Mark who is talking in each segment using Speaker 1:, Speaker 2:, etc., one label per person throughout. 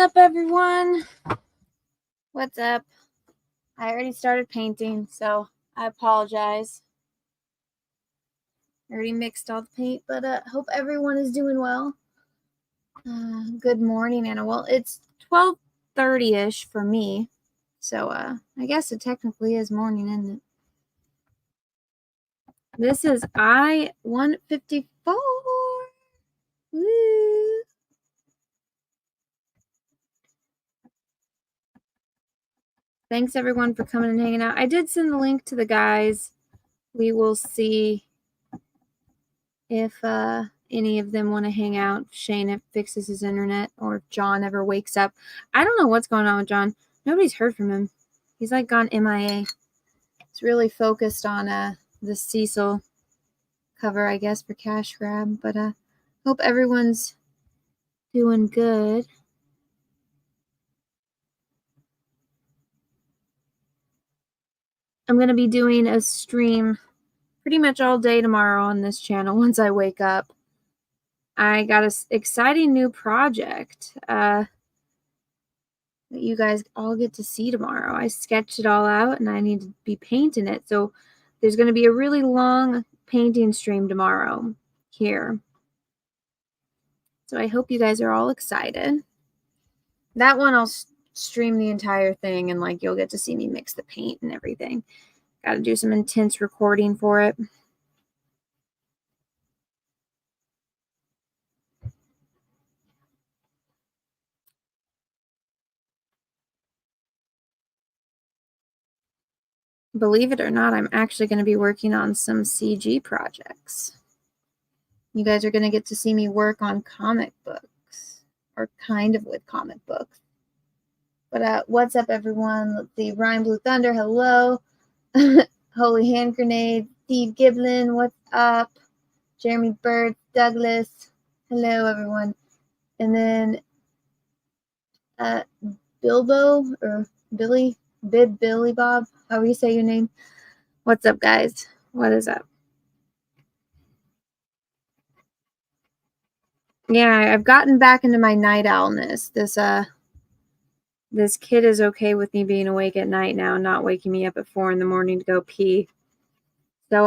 Speaker 1: up, everyone? What's up? I already started painting, so I apologize. I already mixed all the paint, but hope everyone is doing well. Good morning, Anna. Well, it's 12:30-ish for me, so I guess it technically is morning, isn't it? This is I-154. Woo! Thanks, everyone, for coming and hanging out. I did send the link to the guys. We will see if any of them want to hang out. Shane fixes his internet, or if John ever wakes up. I don't know what's going on with John. Nobody's heard from him. He's like gone MIA. He's really focused on the Cecil cover, I guess, for Cash Grab. But hope everyone's doing good. I'm going to be doing a stream pretty much all day tomorrow on this channel once I wake up. I got an exciting new project that you guys all get to see tomorrow. I sketched it all out and I need to be painting it. So there's going to be a really long painting stream tomorrow here. So I hope you guys are all excited. That one I'll stream the entire thing and like you'll get to see me mix the paint and everything. Got to do some intense recording for it. Believe it or not, I'm actually going to be working on some CG projects. You guys are going to get to see me work on comic books, or kind of with comic books. But what's up, everyone? Let's see. Ryan Blue Thunder, hello. Holy Hand Grenade. Steve Giblin, what's up? Jeremy Bird, Douglas, hello, everyone. And then Bilbo, or Billy Bob, however you say your name. What's up, guys? What is up? Yeah, I've gotten back into my night owlness. This kid is okay with me being awake at night now, not waking me up at 4 in the morning to go pee. So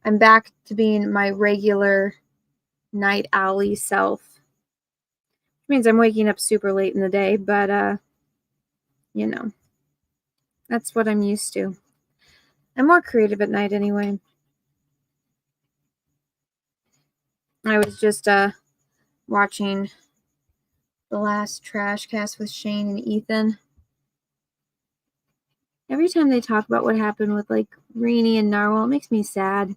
Speaker 1: I'm back to being my regular night owl self. Which means I'm waking up super late in the day, but you know, that's what I'm used to. I'm more creative at night anyway. I was just watching the last Trash Cast with Shane and Ethan. Every time they talk about what happened with like Reenie and Narwhal, it makes me sad.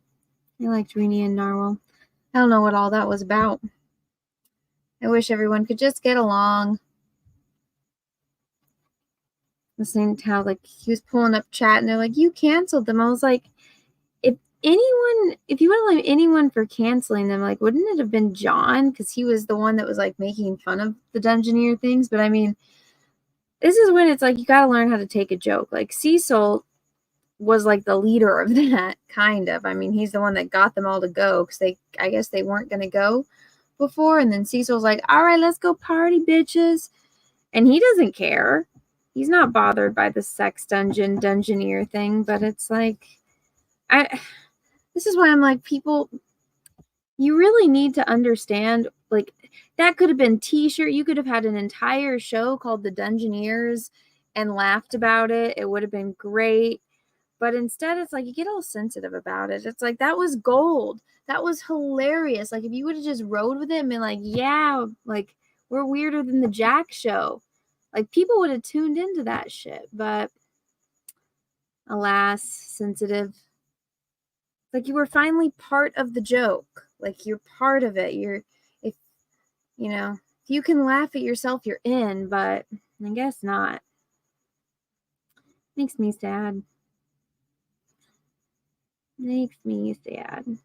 Speaker 1: I liked Reenie and Narwhal. I don't know what all that was about. I wish everyone could just get along. Listening to how like he was pulling up chat and they're like, you canceled them. I was like, if you would have blamed anyone for canceling them, like, wouldn't it have been John? Because he was the one that was like making fun of the Dungeoneer things. But I mean, this is when it's like you gotta learn how to take a joke. Like Cecil was like the leader of that, kind of. I mean, he's the one that got them all to go because I guess they weren't gonna go before, and then Cecil's like, all right, let's go party, bitches. And he doesn't care. He's not bothered by the sex Dungeoneer thing, but it's like this is why I'm like, people, you really need to understand, like, that could have been t-shirt. You could have had an entire show called The Dungeoneers and laughed about it. It would have been great. But instead, it's like you get all sensitive about it. It's like, that was gold. That was hilarious. Like, if you would have just rode with it and been like, yeah, like, we're weirder than the Jack show. Like, people would have tuned into that shit. But alas, sensitive. Like, you were finally part of the joke. Like, you're part of it. If you can laugh at yourself, you're in, but I guess not. Makes me sad. Makes me sad.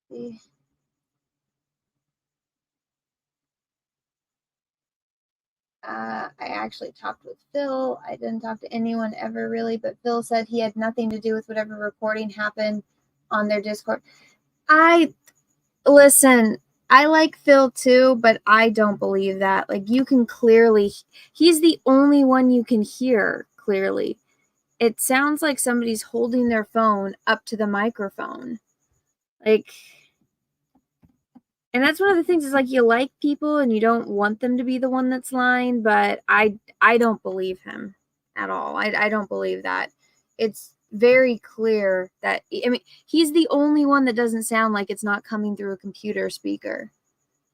Speaker 1: see. I actually talked with Phil. I didn't talk to anyone ever really, but Phil said he had nothing to do with whatever recording happened on their Discord. Listen, I like Phil too, but I don't believe that. Like, you can clearly, he's the only one you can hear clearly. It sounds like somebody's holding their phone up to the microphone. Like, and that's one of the things is like you like people and you don't want them to be the one that's lying, but I don't believe him at all. I don't believe that. It's very clear that, I mean, he's the only one that doesn't sound like it's not coming through a computer speaker.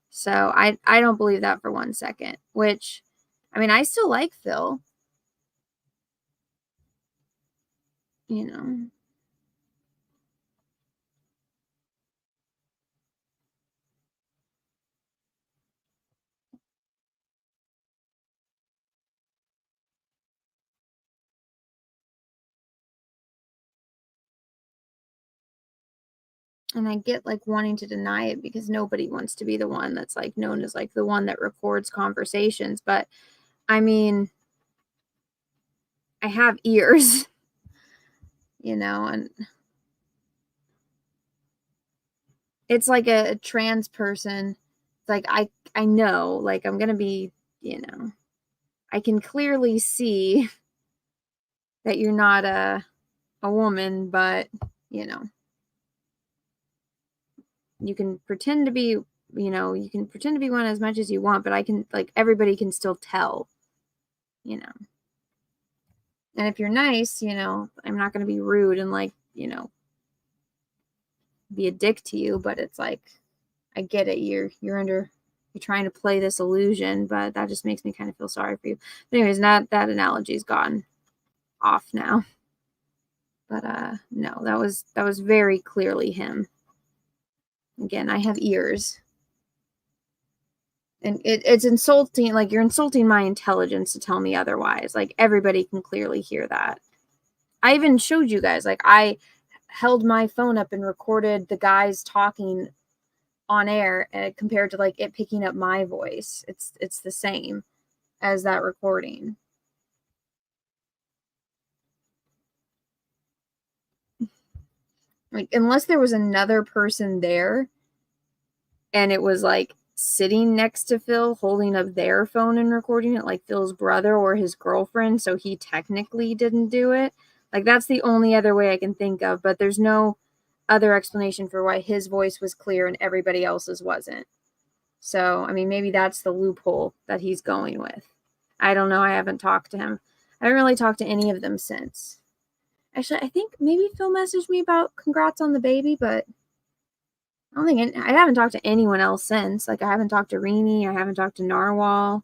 Speaker 1: So I don't believe that for 1 second, which, I mean, I still like Phil, you know. And I get like wanting to deny it because nobody wants to be the one that's like known as like the one that records conversations. But I mean, I have ears, you know, and it's like a trans person. It's like I know, like I'm gonna be, you know, I can clearly see that you're not a woman, but you know, you can pretend to be, you know, you can pretend to be one as much as you want, but I can, like, everybody can still tell, you know. And if you're nice, you know, I'm not gonna be rude and like, you know, be a dick to you, but it's like, I get it. You're trying to play this illusion, but that just makes me kind of feel sorry for you. But anyways, that analogy's gone off now. But no, that was very clearly him. Again, I have ears. And it's insulting, like you're insulting my intelligence to tell me otherwise. Like everybody can clearly hear that. I even showed you guys, like I held my phone up and recorded the guys talking on air compared to like it picking up my voice. It's the same as that recording. Like unless there was another person there and it was like sitting next to Phil holding up their phone and recording it, like Phil's brother or his girlfriend, so he technically didn't do it. Like that's the only other way I can think of, but there's no other explanation for why his voice was clear and everybody else's wasn't. So, I mean, maybe that's the loophole that he's going with. I don't know. I haven't talked to him. I haven't really talked to any of them since. Actually, I think maybe Phil messaged me about congrats on the baby, but I don't think I haven't talked to anyone else since. Like, I haven't talked to Rini. I haven't talked to Narwhal.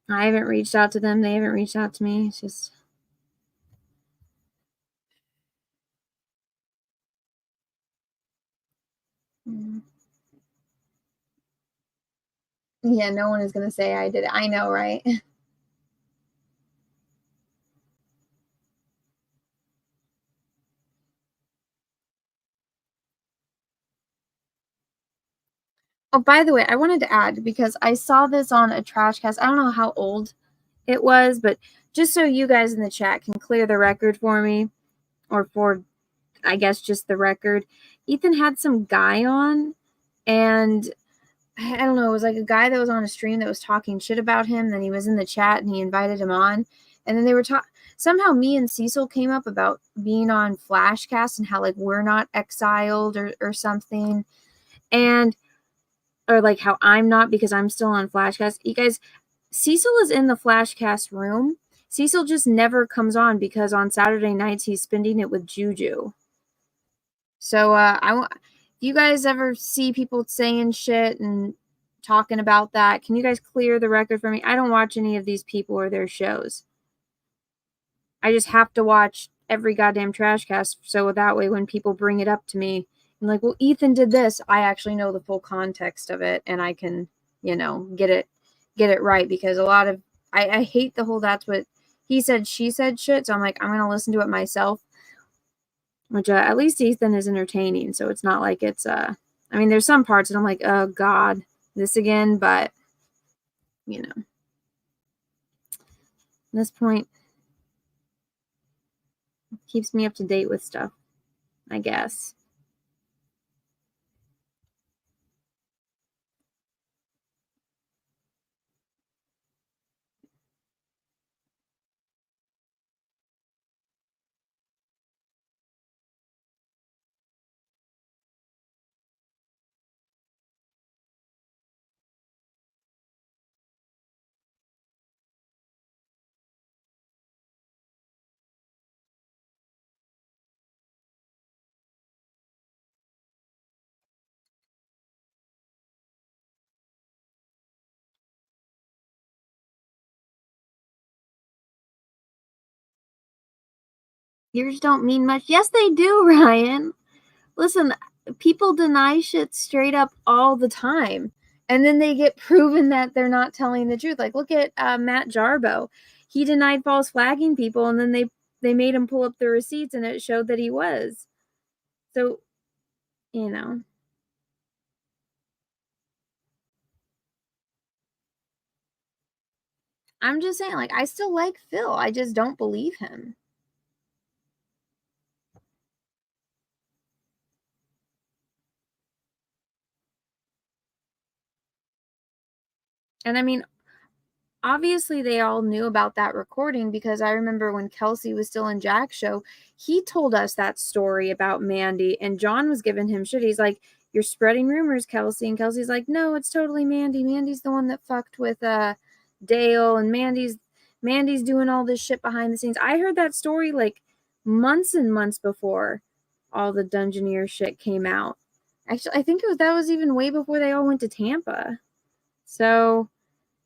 Speaker 1: I haven't reached out to them. They haven't reached out to me. It's just. Yeah, no one is going to say I did it. I know, right? Oh, by the way, I wanted to add because I saw this on a trash cast. I don't know how old it was, but just so you guys in the chat can clear the record for me, or for, I guess, just the record. Ethan had some guy on, and I don't know, it was like a guy that was on a stream that was talking shit about him. Then he was in the chat and he invited him on, and then they were talking. Somehow me and Cecil came up about being on Flashcast and how like we're not exiled or something, and or like how I'm not because I'm still on Flashcast. You guys, Cecil is in the Flashcast room. Cecil just never comes on because on Saturday nights he's spending it with Juju. So if you guys ever see people saying shit and talking about that, can you guys clear the record for me? I don't watch any of these people or their shows. I just have to watch every goddamn trash cast, so that way when people bring it up to me and like, well, Ethan did this, I actually know the full context of it and I can, you know, get it right, because a lot of I hate the whole that's what he said she said shit, so I'm like, I'm gonna listen to it myself. which at least Ethan is entertaining, so it's not like it's I mean, there's some parts that I'm like, oh god, this again, but you know, at this point keeps me up to date with stuff, I guess. Yours don't mean much. Yes, they do, Ryan. Listen, people deny shit straight up all the time. And then they get proven that they're not telling the truth. Like, look at Matt Jarbo. He denied false flagging people, and then they made him pull up the receipts, and it showed that he was. So, you know. I'm just saying, like, I still like Phil. I just don't believe him. And I mean, obviously they all knew about that recording because I remember when Kelsey was still in Jack's show, he told us that story about Mandy, and John was giving him shit. He's like, "You're spreading rumors, Kelsey." And Kelsey's like, "No, it's totally Mandy. Mandy's the one that fucked with Dale, and Mandy's doing all this shit behind the scenes." I heard that story like months and months before all the Dungeoneer shit came out. Actually, I think that was even way before they all went to Tampa. So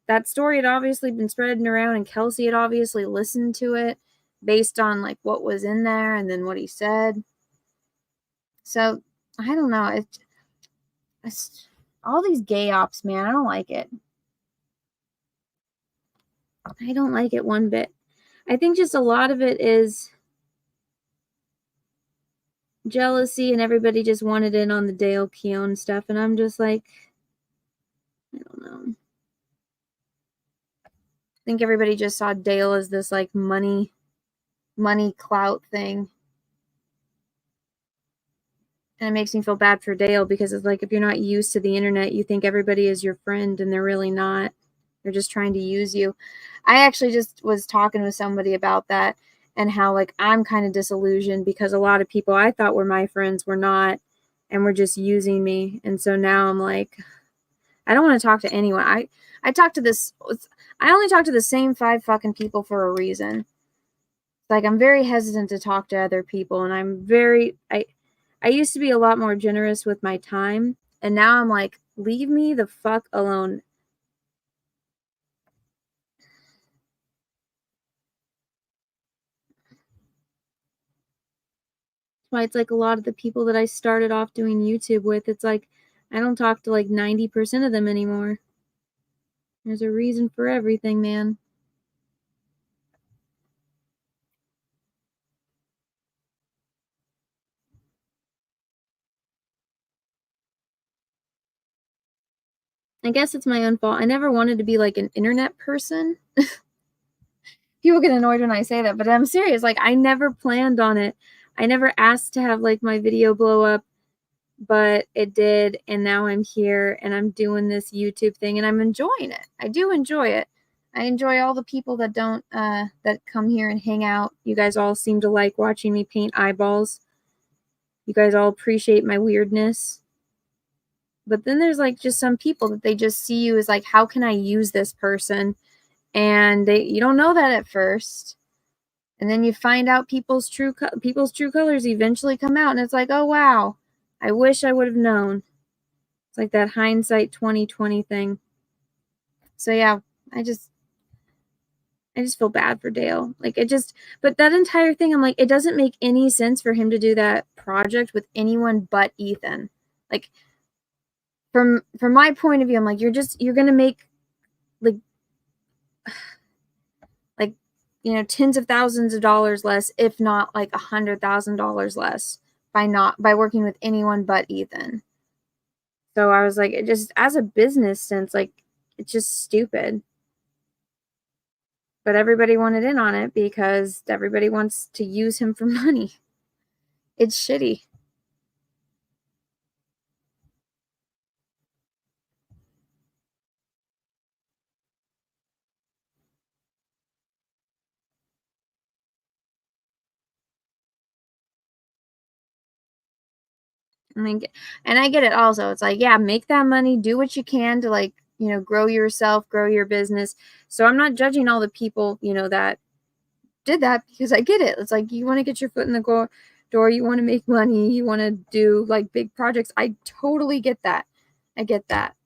Speaker 1: that story had obviously been spreading around, and Kelsey had obviously listened to it based on like what was in there and then what he said. So I don't know. It's all these gay ops, man. I don't like it. I don't like it one bit. I think just a lot of it is jealousy, and everybody just wanted in on the Dale Keown stuff, and I'm just like, I don't know. I think everybody just saw Dale as this like money clout thing. And it makes me feel bad for Dale because it's like if you're not used to the internet, you think everybody is your friend, and they're really not. They're just trying to use you. I actually just was talking with somebody about that, and how like I'm kind of disillusioned because a lot of people I thought were my friends were not, and were just using me. And so now I'm like, I don't want to talk to anyone. I talk to this I only talk to the same 5 fucking people for a reason. Like I'm very hesitant to talk to other people, and I used to be a lot more generous with my time, and now I'm like, leave me the fuck alone. That's why it's like a lot of the people that I started off doing YouTube with, it's like I don't talk to like 90% of them anymore. There's a reason for everything, man. I guess it's my own fault. I never wanted to be like an internet person. People get annoyed when I say that, but I'm serious. Like I never planned on it. I never asked to have like my video blow up, but it did, and now I'm here and I'm doing this YouTube thing, and I'm enjoying it. I do enjoy it. I enjoy all the people that don't that come here and hang out. You guys all seem to like watching me paint eyeballs. You guys all appreciate my weirdness. But then there's like just some people that they just see you as like, how can I use this person? And you don't know that at first. And then you find out people's true colors eventually come out, and it's like, oh wow, I wish I would have known. It's like that hindsight 2020 thing. So yeah, I just feel bad for Dale. Like but that entire thing, I'm like, it doesn't make any sense for him to do that project with anyone but Ethan. Like from my point of view, I'm like, you're gonna make like tens of thousands of dollars less, if not like $100,000 less by working with anyone but Ethan. So I was like, it just, as a business sense, like, it's just stupid. But everybody wanted in on it because everybody wants to use him for money. It's shitty. I mean, and I get it also. It's like, yeah, make that money, do what you can to, like, grow yourself, grow your business. So I'm not judging all the people, that did that, because I get it. It's like, you want to get your foot in the door, you want to make money, you want to do like big projects. I totally get that. I get that.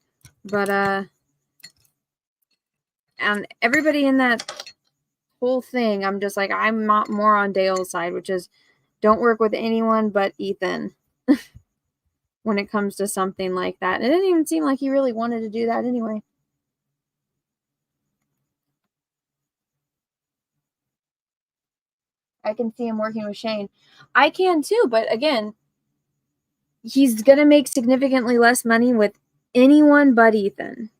Speaker 1: But and everybody in that whole thing, I'm just like, I'm not more on Dale's side, which is don't work with anyone but Ethan when it comes to something like that. It didn't even seem like he really wanted to do that anyway. I can see him working with Shane. I can too, but again, he's going to make significantly less money with anyone but Ethan.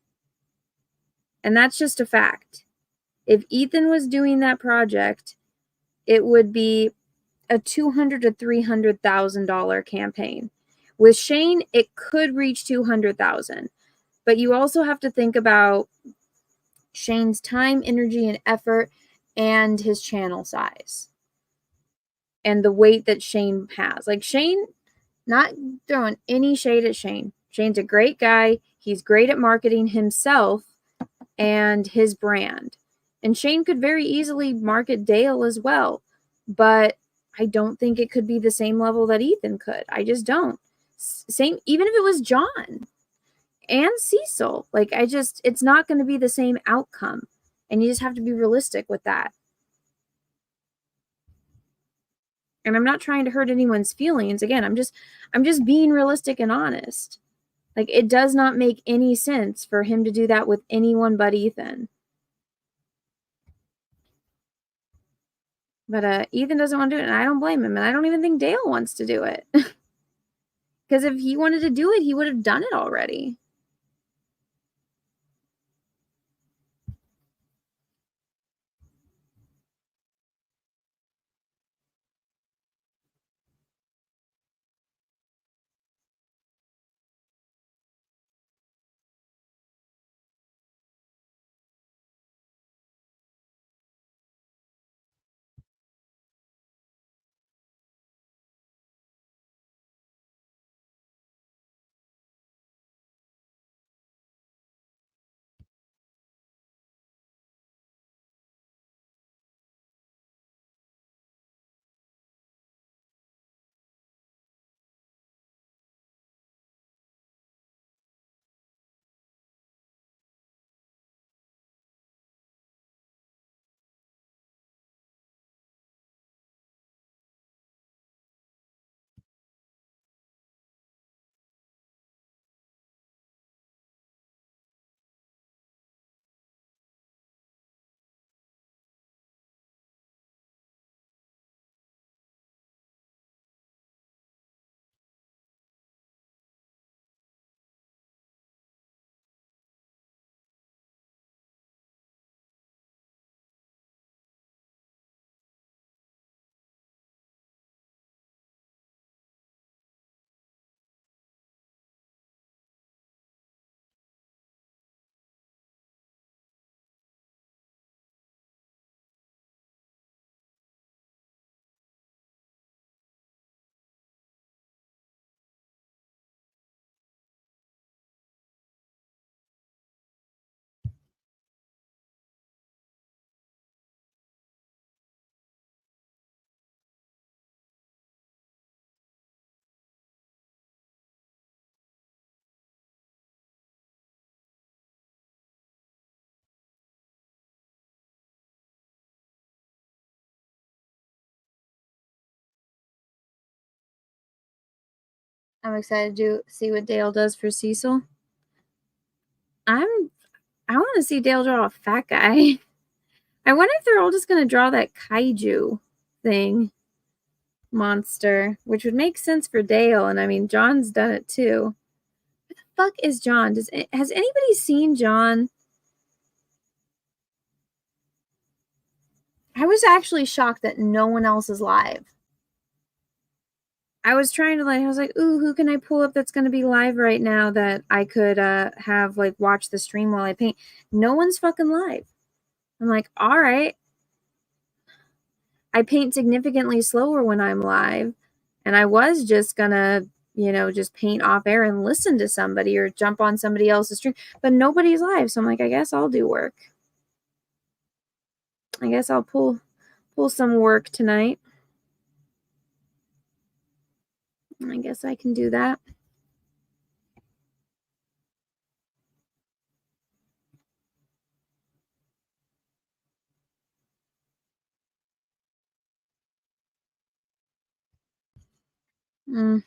Speaker 1: And that's just a fact. If Ethan was doing that project, it would be a $200,000 to $300,000 campaign. With Shane, it could reach $200,000. But you also have to think about Shane's time, energy, and effort, and his channel size, and the weight that Shane has. Like, Shane, not throwing any shade at Shane. Shane's a great guy. He's great at marketing himself and his brand. And Shane could very easily market Dale as well. But I don't think it could be the same level that Ethan could. I just don't. Same, even if it was John and Cecil. Like, it's not going to be the same outcome. And you just have to be realistic with that. And I'm not trying to hurt anyone's feelings. Again, I'm just being realistic and honest. Like, it does not make any sense for him to do that with anyone but Ethan. But Ethan doesn't want to do it, and I don't blame him. And I don't even think Dale wants to do it. Because if he wanted to do it, he would have done it already. I'm excited to see what Dale does for Cecil. I want to see Dale draw a fat guy. I wonder if they're all just gonna draw that kaiju thing monster, which would make sense for Dale, and I mean John's done it too. Where the fuck is John? Has anybody seen John? I was actually shocked that no one else is live. I was trying to I was like, ooh, who can I pull up that's gonna be live right now that I could have like watch the stream while I paint? No one's fucking live. I'm like, all right. I paint significantly slower when I'm live, and I was just gonna, just paint off air and listen to somebody or jump on somebody else's stream, but nobody's live, so I'm like, I guess I'll do work. I guess I'll pull some work tonight. I guess I can do that. Mm.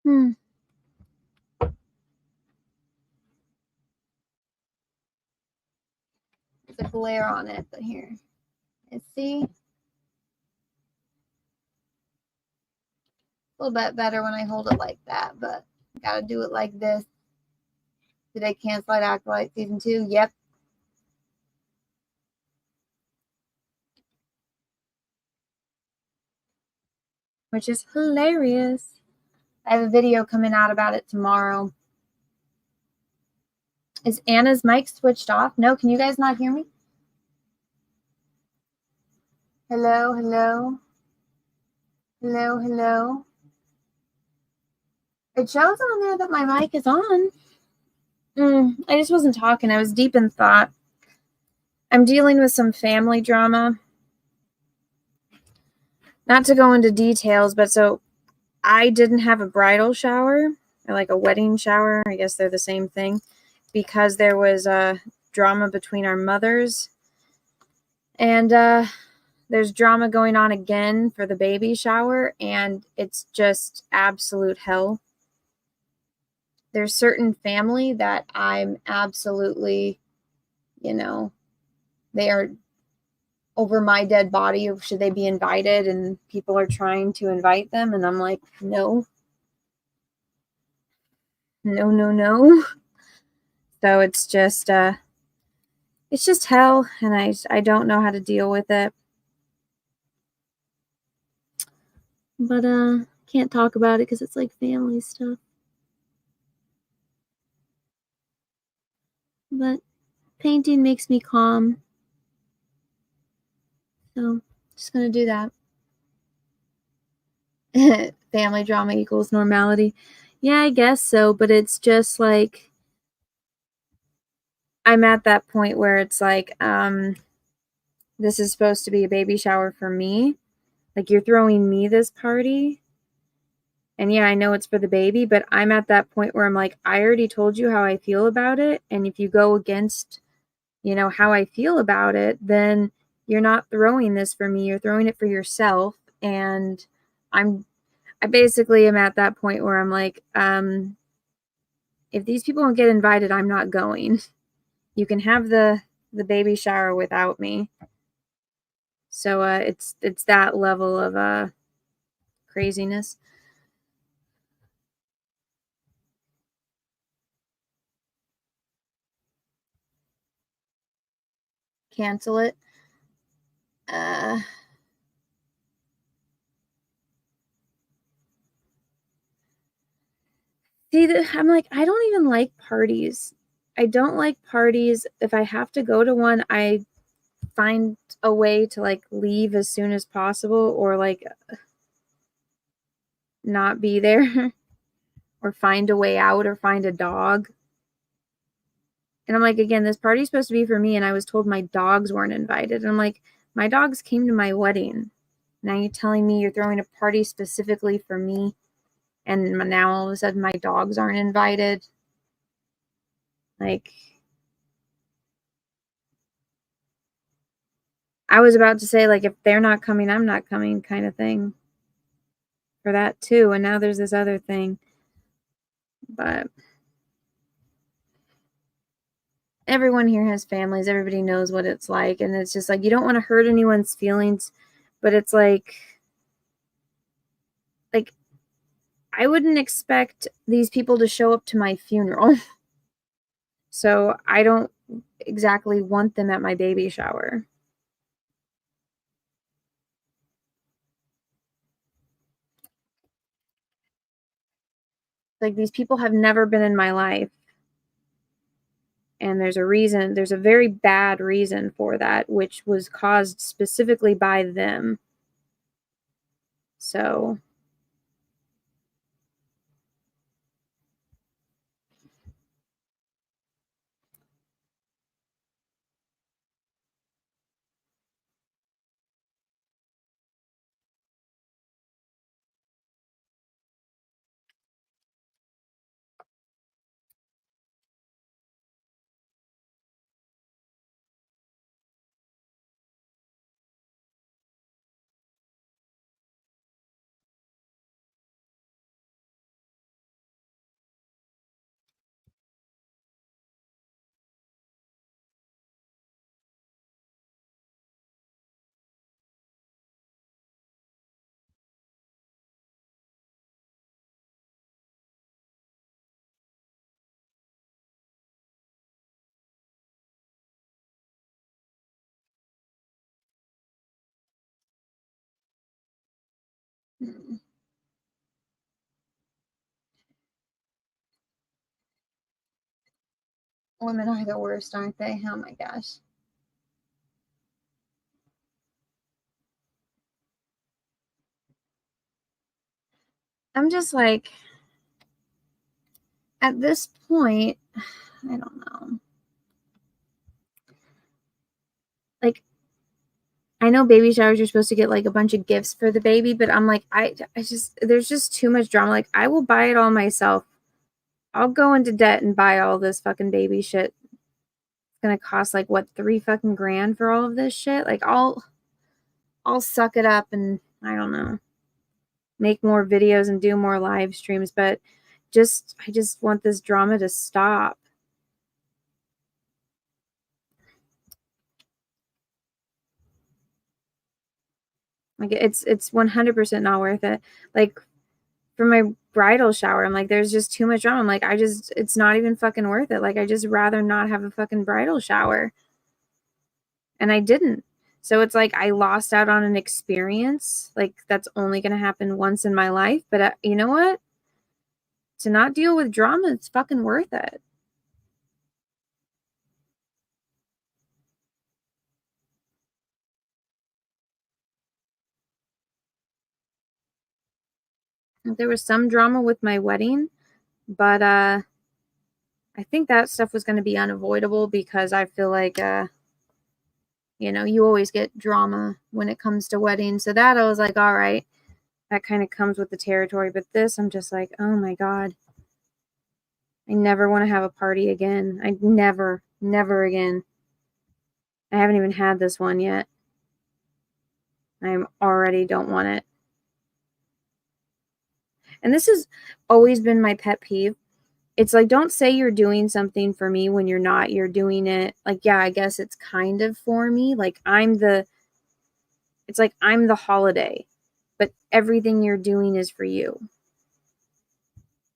Speaker 1: Hmm. There's a glare on it, but here. Let's see. A little bit better when I hold it like that, but gotta do it like this. Did I cancel out Acolyte Season 2? Yep. Which is hilarious. I have a video coming out about it tomorrow. Is Anna's mic switched off? No, can you guys not hear me? Hello, hello. Hello, hello. It shows on there that my mic is on. I just wasn't talking. I was deep in thought. I'm dealing with some family drama. Not to go into details, but so I didn't have a bridal shower or like a wedding shower. I guess they're the same thing because there was a drama between our mothers. And there's drama going on again for the baby shower, and it's just absolute hell. There's certain family that I'm absolutely, they are over my dead body. Should they be invited? And people are trying to invite them, and I'm like, no, no, no, no. So it's just hell, and I don't know how to deal with it. But can't talk about it because it's like family stuff. But painting makes me calm. So just gonna do that. Family drama equals normality. Yeah, I guess so, but it's just like I'm at that point where it's like, this is supposed to be a baby shower for me. Like, you're throwing me this party. And yeah, I know it's for the baby, but I'm at that point where I'm like, I already told you how I feel about it. And if you go against, how I feel about it, then you're not throwing this for me. You're throwing it for yourself. And I basically am at that point where I'm like, if these people don't get invited, I'm not going. You can have the baby shower without me. So it's that level of craziness. Cancel it. See, I'm like, I don't even like parties. I don't like parties. If I have to go to one, I find a way to like leave as soon as possible or like not be there or find a way out or find a dog. And I'm like, again, this party's supposed to be for me. And I was told my dogs weren't invited. And I'm like, my dogs came to my wedding. Now you're telling me you're throwing a party specifically for me. And now all of a sudden my dogs aren't invited. Like, I was about to say, like, if they're not coming, I'm not coming kind of thing for that too. And now there's this other thing. But everyone here has families. Everybody knows what it's like. And it's just like, you don't want to hurt anyone's feelings. But it's like I wouldn't expect these people to show up to my funeral. So I don't exactly want them at my baby shower. Like, these people have never been in my life. And there's a reason, there's a very bad reason for that, which was caused specifically by them. So women are the worst, aren't they? Oh my gosh. I'm just like, at this point, I don't know. Like, I know baby showers, you're supposed to get like a bunch of gifts for the baby, but I'm like, I just, there's just too much drama. Like, I will buy it all myself. I'll go into debt and buy all this fucking baby shit. It's gonna cost like what, 3 fucking grand for all of this shit? Like, I'll suck it up and I don't know, make more videos and do more live streams, but I just want this drama to stop. Like, it's 100% not worth it. Like, for my bridal shower, I'm like, there's just too much drama. I'm like, it's not even fucking worth it. Like, I just rather not have a fucking bridal shower. And I didn't. So it's like I lost out on an experience. Like, that's only going to happen once in my life. But you know what? To not deal with drama, it's fucking worth it. There was some drama with my wedding, but I think that stuff was going to be unavoidable because I feel like you always get drama when it comes to weddings. So that I was like, all right, that kind of comes with the territory. But this, I'm just like, oh my God, I never want to have a party again. I never again. I haven't even had this one yet. I already don't want it. And this has always been my pet peeve. It's like, don't say you're doing something for me when you're not. You're doing it like, yeah, I guess it's kind of for me. Like, it's like I'm the holiday, but everything you're doing is for you.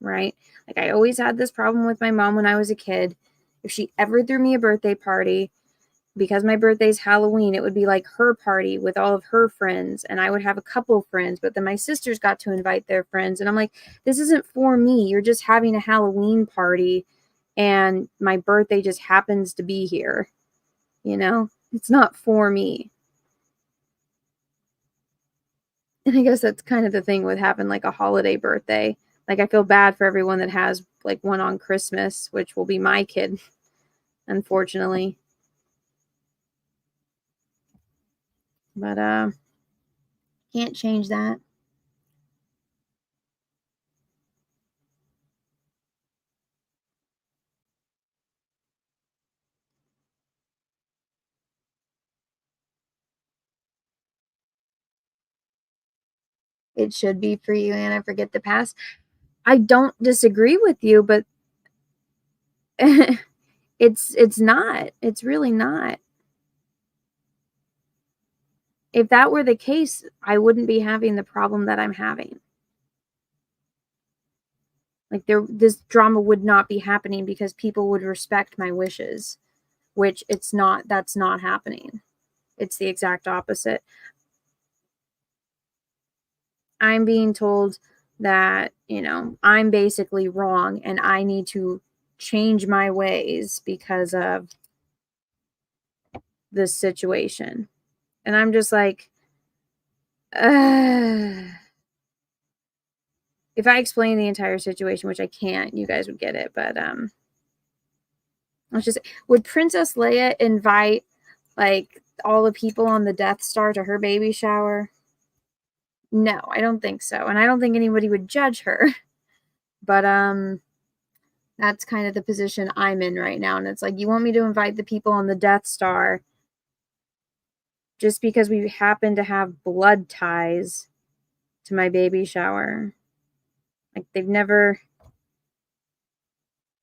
Speaker 1: Right? Like, I always had this problem with my mom when I was a kid. If she ever threw me a birthday party, because my birthday's Halloween, it would be like her party with all of her friends, and I would have a couple friends, but then my sisters got to invite their friends, and I'm like, this isn't for me. You're just having a Halloween party, and my birthday just happens to be here. It's not for me. And I guess that's kind of the thing with having like a holiday birthday. Like, I feel bad for everyone that has like one on Christmas, which will be my kid, unfortunately. But can't change that. It should be for you, and I forget the past. I don't disagree with you, but it's not. It's really not. If that were the case, I wouldn't be having the problem that I'm having. Like, this drama would not be happening because people would respect my wishes, which it's not. That's not happening. It's the exact opposite. I'm being told that, I'm basically wrong and I need to change my ways because of this situation. And I'm just like, if I explain the entire situation, which I can't, you guys would get it. But let's just, would Princess Leia invite like all the people on the Death Star to her baby shower? No, I don't think so. And I don't think anybody would judge her. But that's kind of the position I'm in right now. And it's like, you want me to invite the people on the Death Star just because we happen to have blood ties to my baby shower? Like, they've never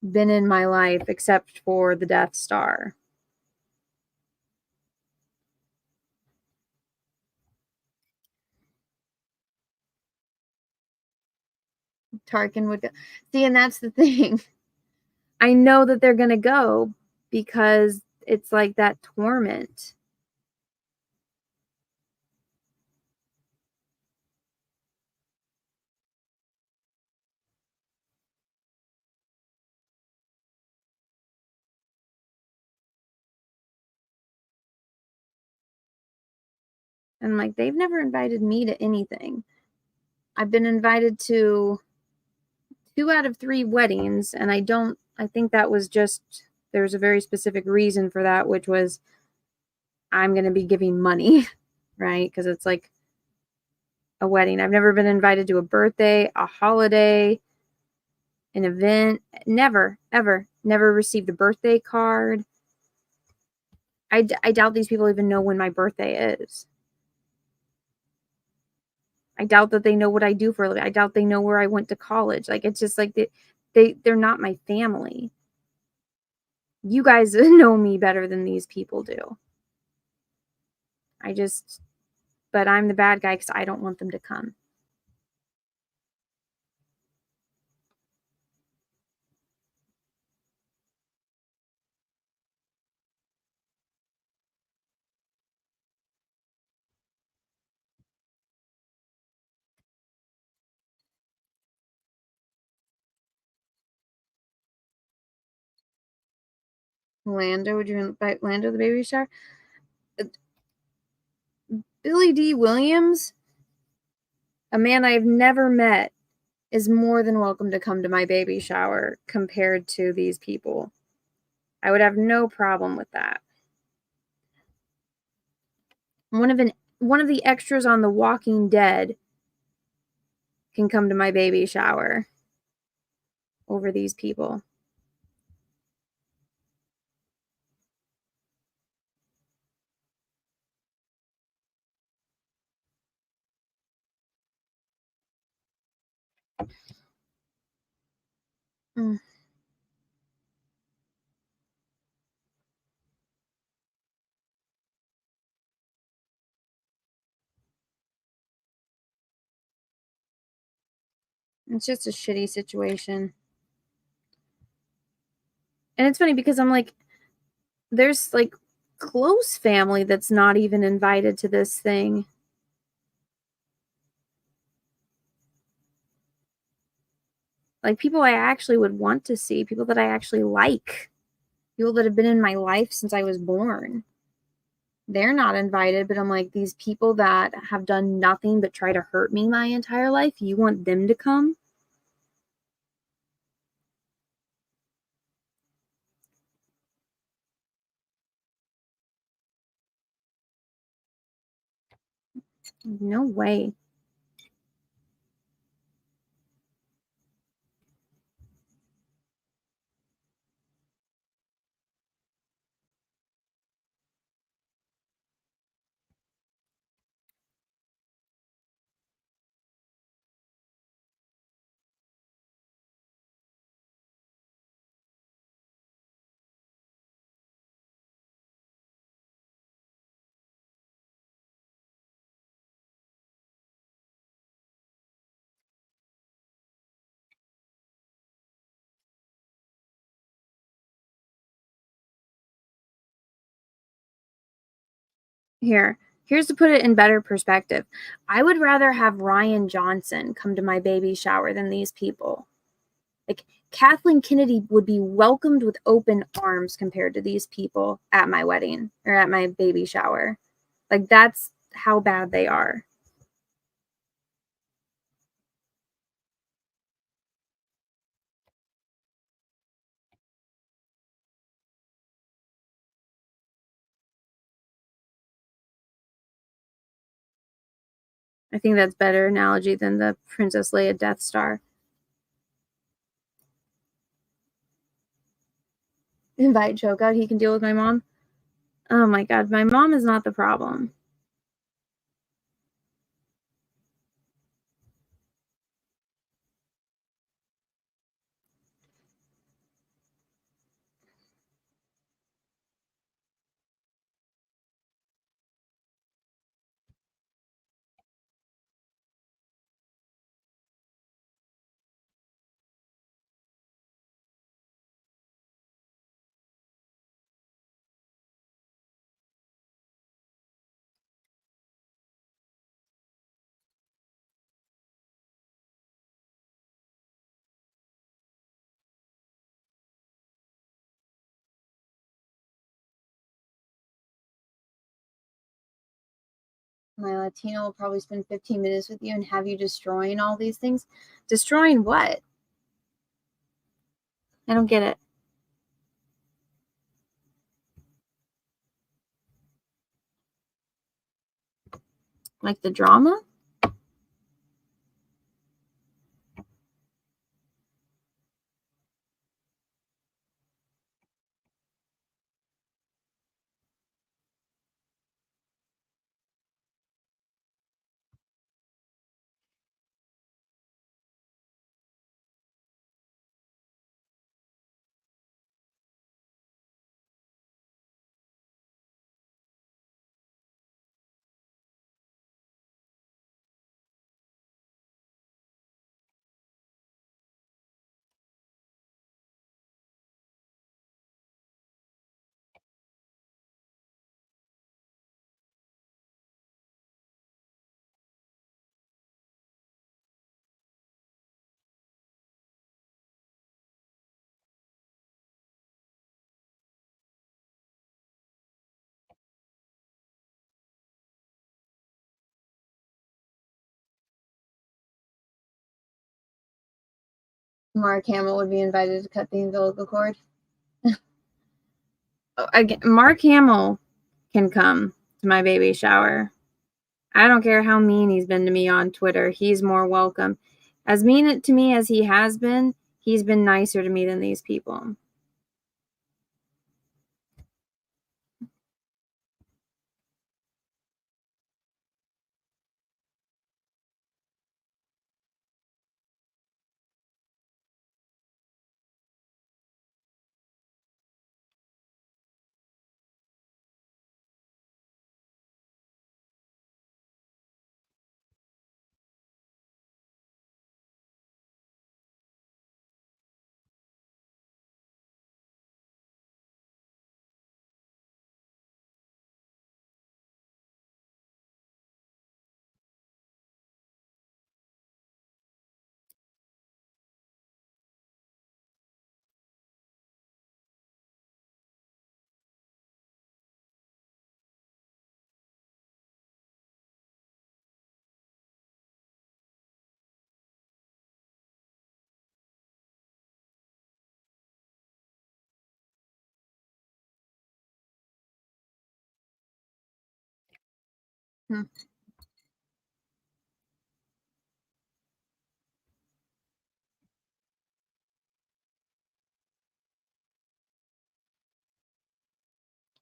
Speaker 1: been in my life except for the Death Star. Tarkin would go. See, and that's the thing. I know that they're going to go because it's like that torment. And like, they've never invited me to anything. I've been invited to 2 out of 3 weddings, and I think that was just, there's a very specific reason for that, which was I'm going to be giving money, right? Because it's like a wedding. I've never been invited to a birthday, a holiday, an event. Never, ever. Never received a birthday card. I doubt these people even know when my birthday is. I doubt that they know what I do for a living. I doubt they know where I went to college. Like, it's just like they're not my family. You guys know me better than these people do. But I'm the bad guy because I don't want them to come. Lando, would you invite Lando to the baby shower? Billy D. Williams, a man I've never met, is more than welcome to come to my baby shower compared to these people. I would have no problem with that. One of the extras on The Walking Dead can come to my baby shower over these people. Mm. It's just a shitty situation. And it's funny because I'm like, there's like close family that's not even invited to this thing. Like, people I actually would want to see, people that I actually like, people that have been in my life since I was born. They're not invited, but I'm like, these people that have done nothing but try to hurt me my entire life, you want them to come? No way. Here's to put it in better perspective. I would rather have Ryan Johnson come to my baby shower than these people. Like, Kathleen Kennedy would be welcomed with open arms compared to these people at my wedding or at my baby shower. Like, that's how bad they are. I think that's better analogy than the Princess Leia Death Star. Invite Choka, he can deal with my mom. Oh my god, my mom is not the problem. My Latino will probably spend 15 minutes with you and have you destroying all these things. Destroying what? I don't get it. Like the drama? Mark Hamill would be invited to cut the umbilical cord. Again, Mark Hamill can come to my baby shower. I don't care how mean he's been to me on Twitter. He's more welcome. As mean to me as he has been, he's been nicer to me than these people. Hmm.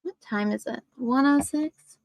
Speaker 1: What time is it? 1:06?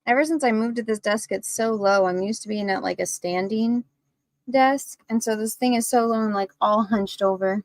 Speaker 1: Ever since I moved to this desk, it's so low. I'm used to being at like a standing desk, and so this thing is so low and like all hunched over.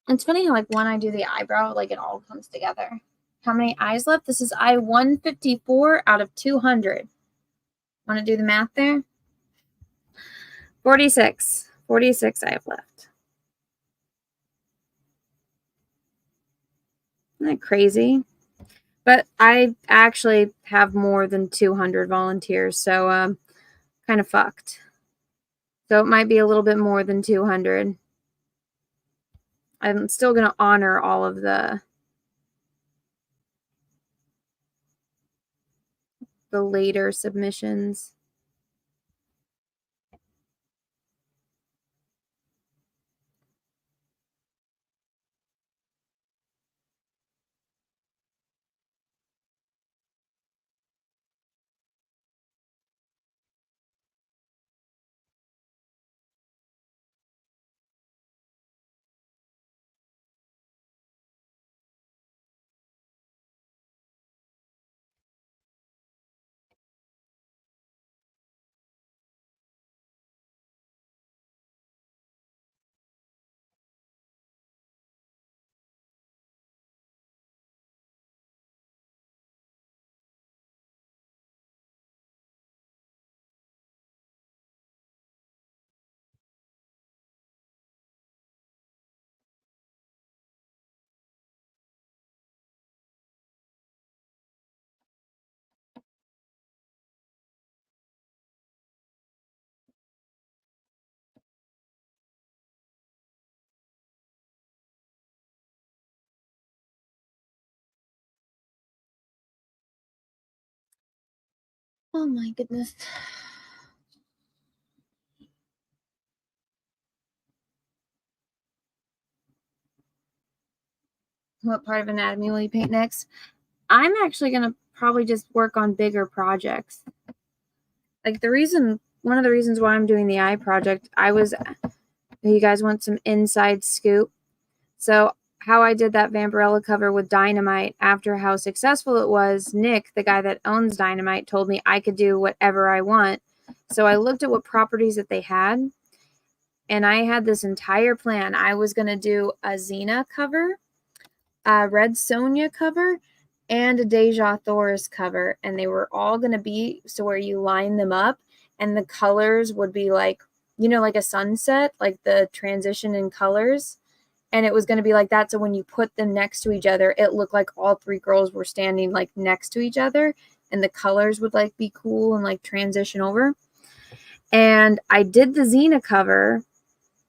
Speaker 1: It's funny how, like, when I do the eyebrow, like, it all comes together. How many eyes left? This is eye 154 out of 200. Want to do the math there? 46. 46 I have left. Isn't that crazy? But I actually have more than 200 volunteers, so kind of fucked. So it might be a little bit more than 200. I'm still going to honor all of the later submissions. Oh my goodness. What part of anatomy will you paint next? I'm actually going to probably just work on bigger projects. Like one of the reasons why I'm doing the eye project, you guys want some inside scoop? So how I did that Vampirella cover with Dynamite, after how successful it was, Nick, the guy that owns Dynamite, told me I could do whatever I want. So I looked at what properties that they had, and I had this entire plan. I was going to do a Xena cover, a Red Sonja cover, and a Deja Thor's cover, and they were all going to be so where you line them up and the colors would be like, like a sunset, like the transition in colors, and it was going to be like that, so when you put them next to each other, it looked like all three girls were standing like next to each other, and the colors would like be cool and like transition over. And I did the Xena cover.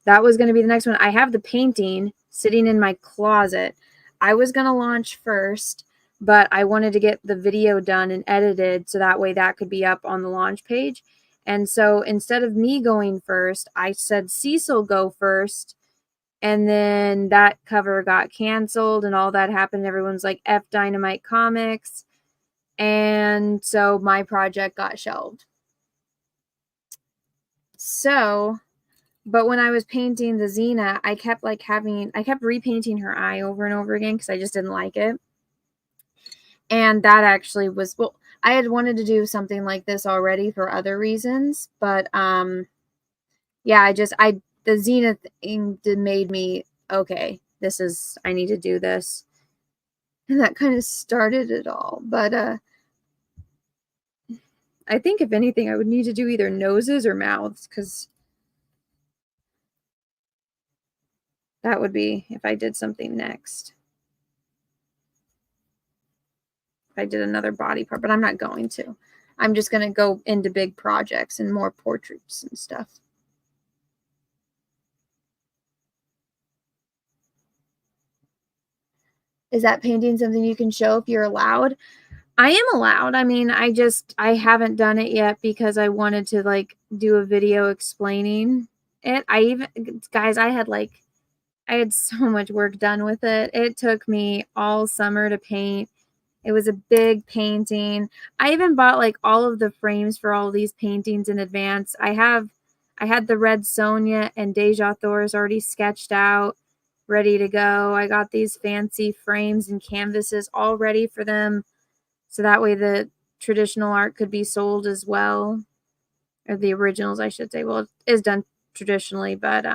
Speaker 1: That was going to be the next one. I have the painting sitting in my closet. I was going to launch first, but I wanted to get the video done and edited so that way that could be up on the launch page. And so instead of me going first, I said Cecil go first. And then that cover got canceled and all that happened. Everyone's like, F Dynamite Comics. And so my project got shelved. So, but when I was painting the Xena, I kept repainting her eye over and over again because I just didn't like it. And that actually was, well, I had wanted to do something like this already for other reasons, but yeah, the Xena thing made me, okay, I need to do this. And that kind of started it all. But I think if anything, I would need to do either noses or mouths, because that would be if I did something next. If I did another body part, but I'm not going to. I'm just going to go into big projects and more portraits and stuff. Is that painting something you can show if you're allowed? I am allowed. I mean, I haven't done it yet because I wanted to like do a video explaining it. Guys, I had so much work done with it. It took me all summer to paint. It was a big painting. I even bought like all of the frames for all these paintings in advance. I had the Red Sonja and Deja Thor's already sketched out, ready to go. I got these fancy frames and canvases all ready for them, so that way the traditional art could be sold as well, or the originals, I should say. Well, it is done traditionally, but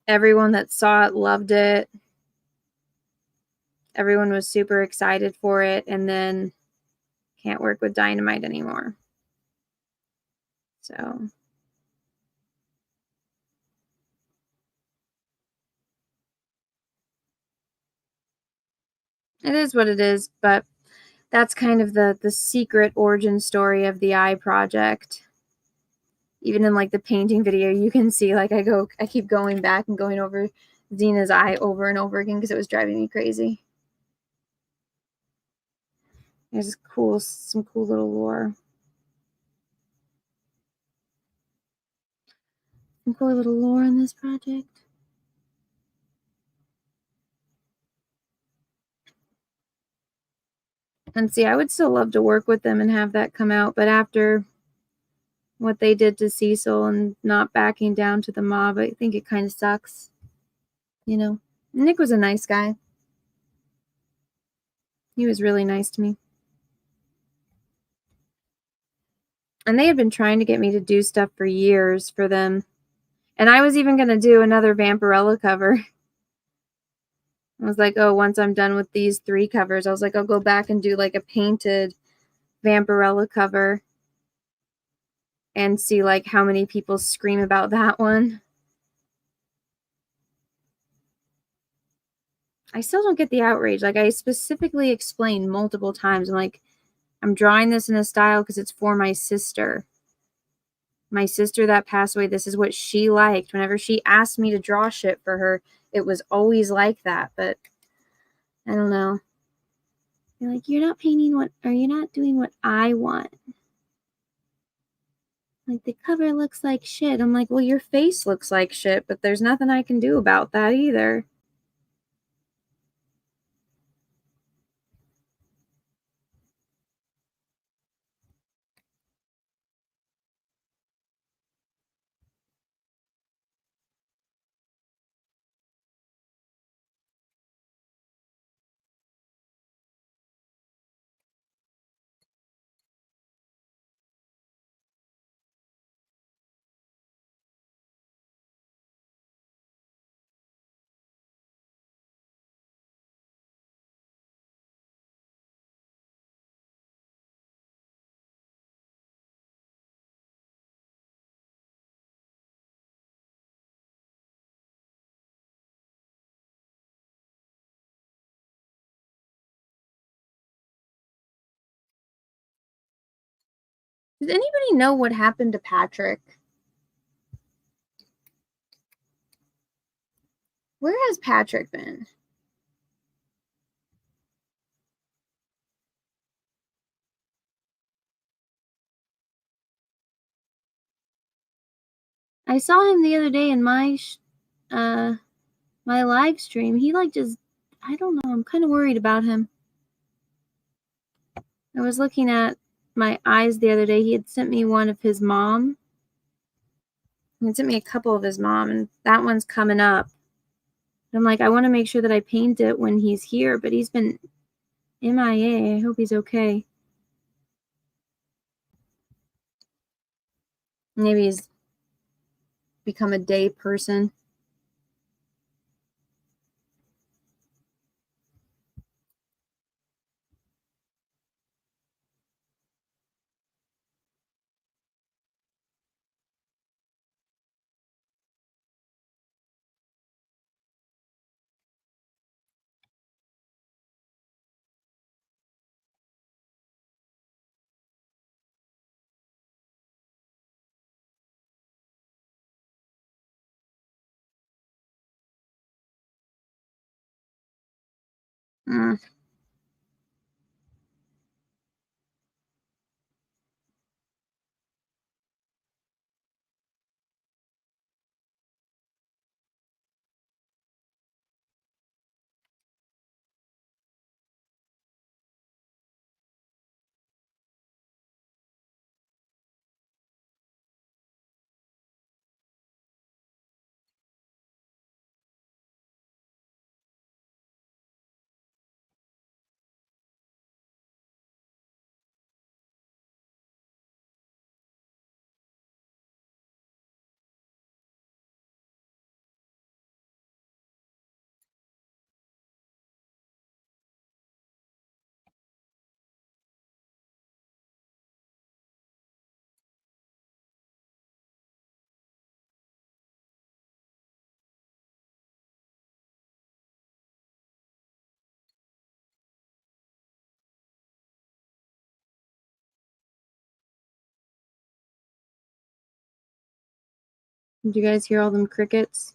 Speaker 1: Everyone that saw it loved it. Everyone was super excited for it, and then can't work with Dynamite anymore. So it is what it is, but that's kind of the secret origin story of the eye project. Even in like the painting video, you can see like I keep going back and going over Xena's eye over and over again because it was driving me crazy. There's some cool little lore. Some cool little lore in this project. And see, I would still love to work with them and have that come out, but after what they did to Cecil and not backing down to the mob, I think it kind of sucks. You know, Nick was a nice guy. He was really nice to me. And they had been trying to get me to do stuff for years for them. And I was even going to do another Vampirella cover. I was like, oh, once I'm done with these 3 covers, I was like, I'll go back and do like a painted Vampirella cover and see like how many people scream about that one. I still don't get the outrage. Like, I specifically explained multiple times. I'm drawing this in a style because it's for my sister. My sister that passed away, this is what she liked. Whenever she asked me to draw shit for her, it was always like that. But I don't know. You're like, you're not doing what I want. Like, the cover looks like shit. I'm like, well, your face looks like shit, but there's nothing I can do about that either. Does anybody know what happened to Patrick? Where has Patrick been? I saw him the other day in my my live stream. He like just, I don't know. I'm kind of worried about him. I was looking at my eyes the other day. He had sent me one of his mom. He had sent me a couple of his mom, and that one's coming up. I'm like, I want to make sure that I paint it when he's here, but he's been MIA. I hope he's okay. Maybe he's become a day person. Mm. Did you guys hear all them crickets?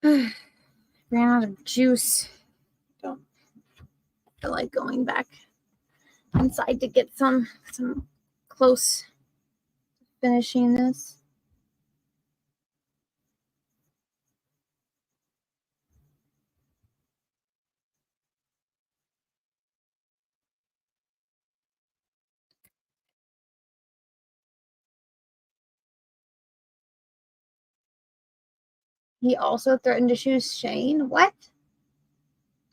Speaker 1: Ran out of juice. Don't feel like going back inside to get some close finishing this. He also threatened to shoot Shane. What?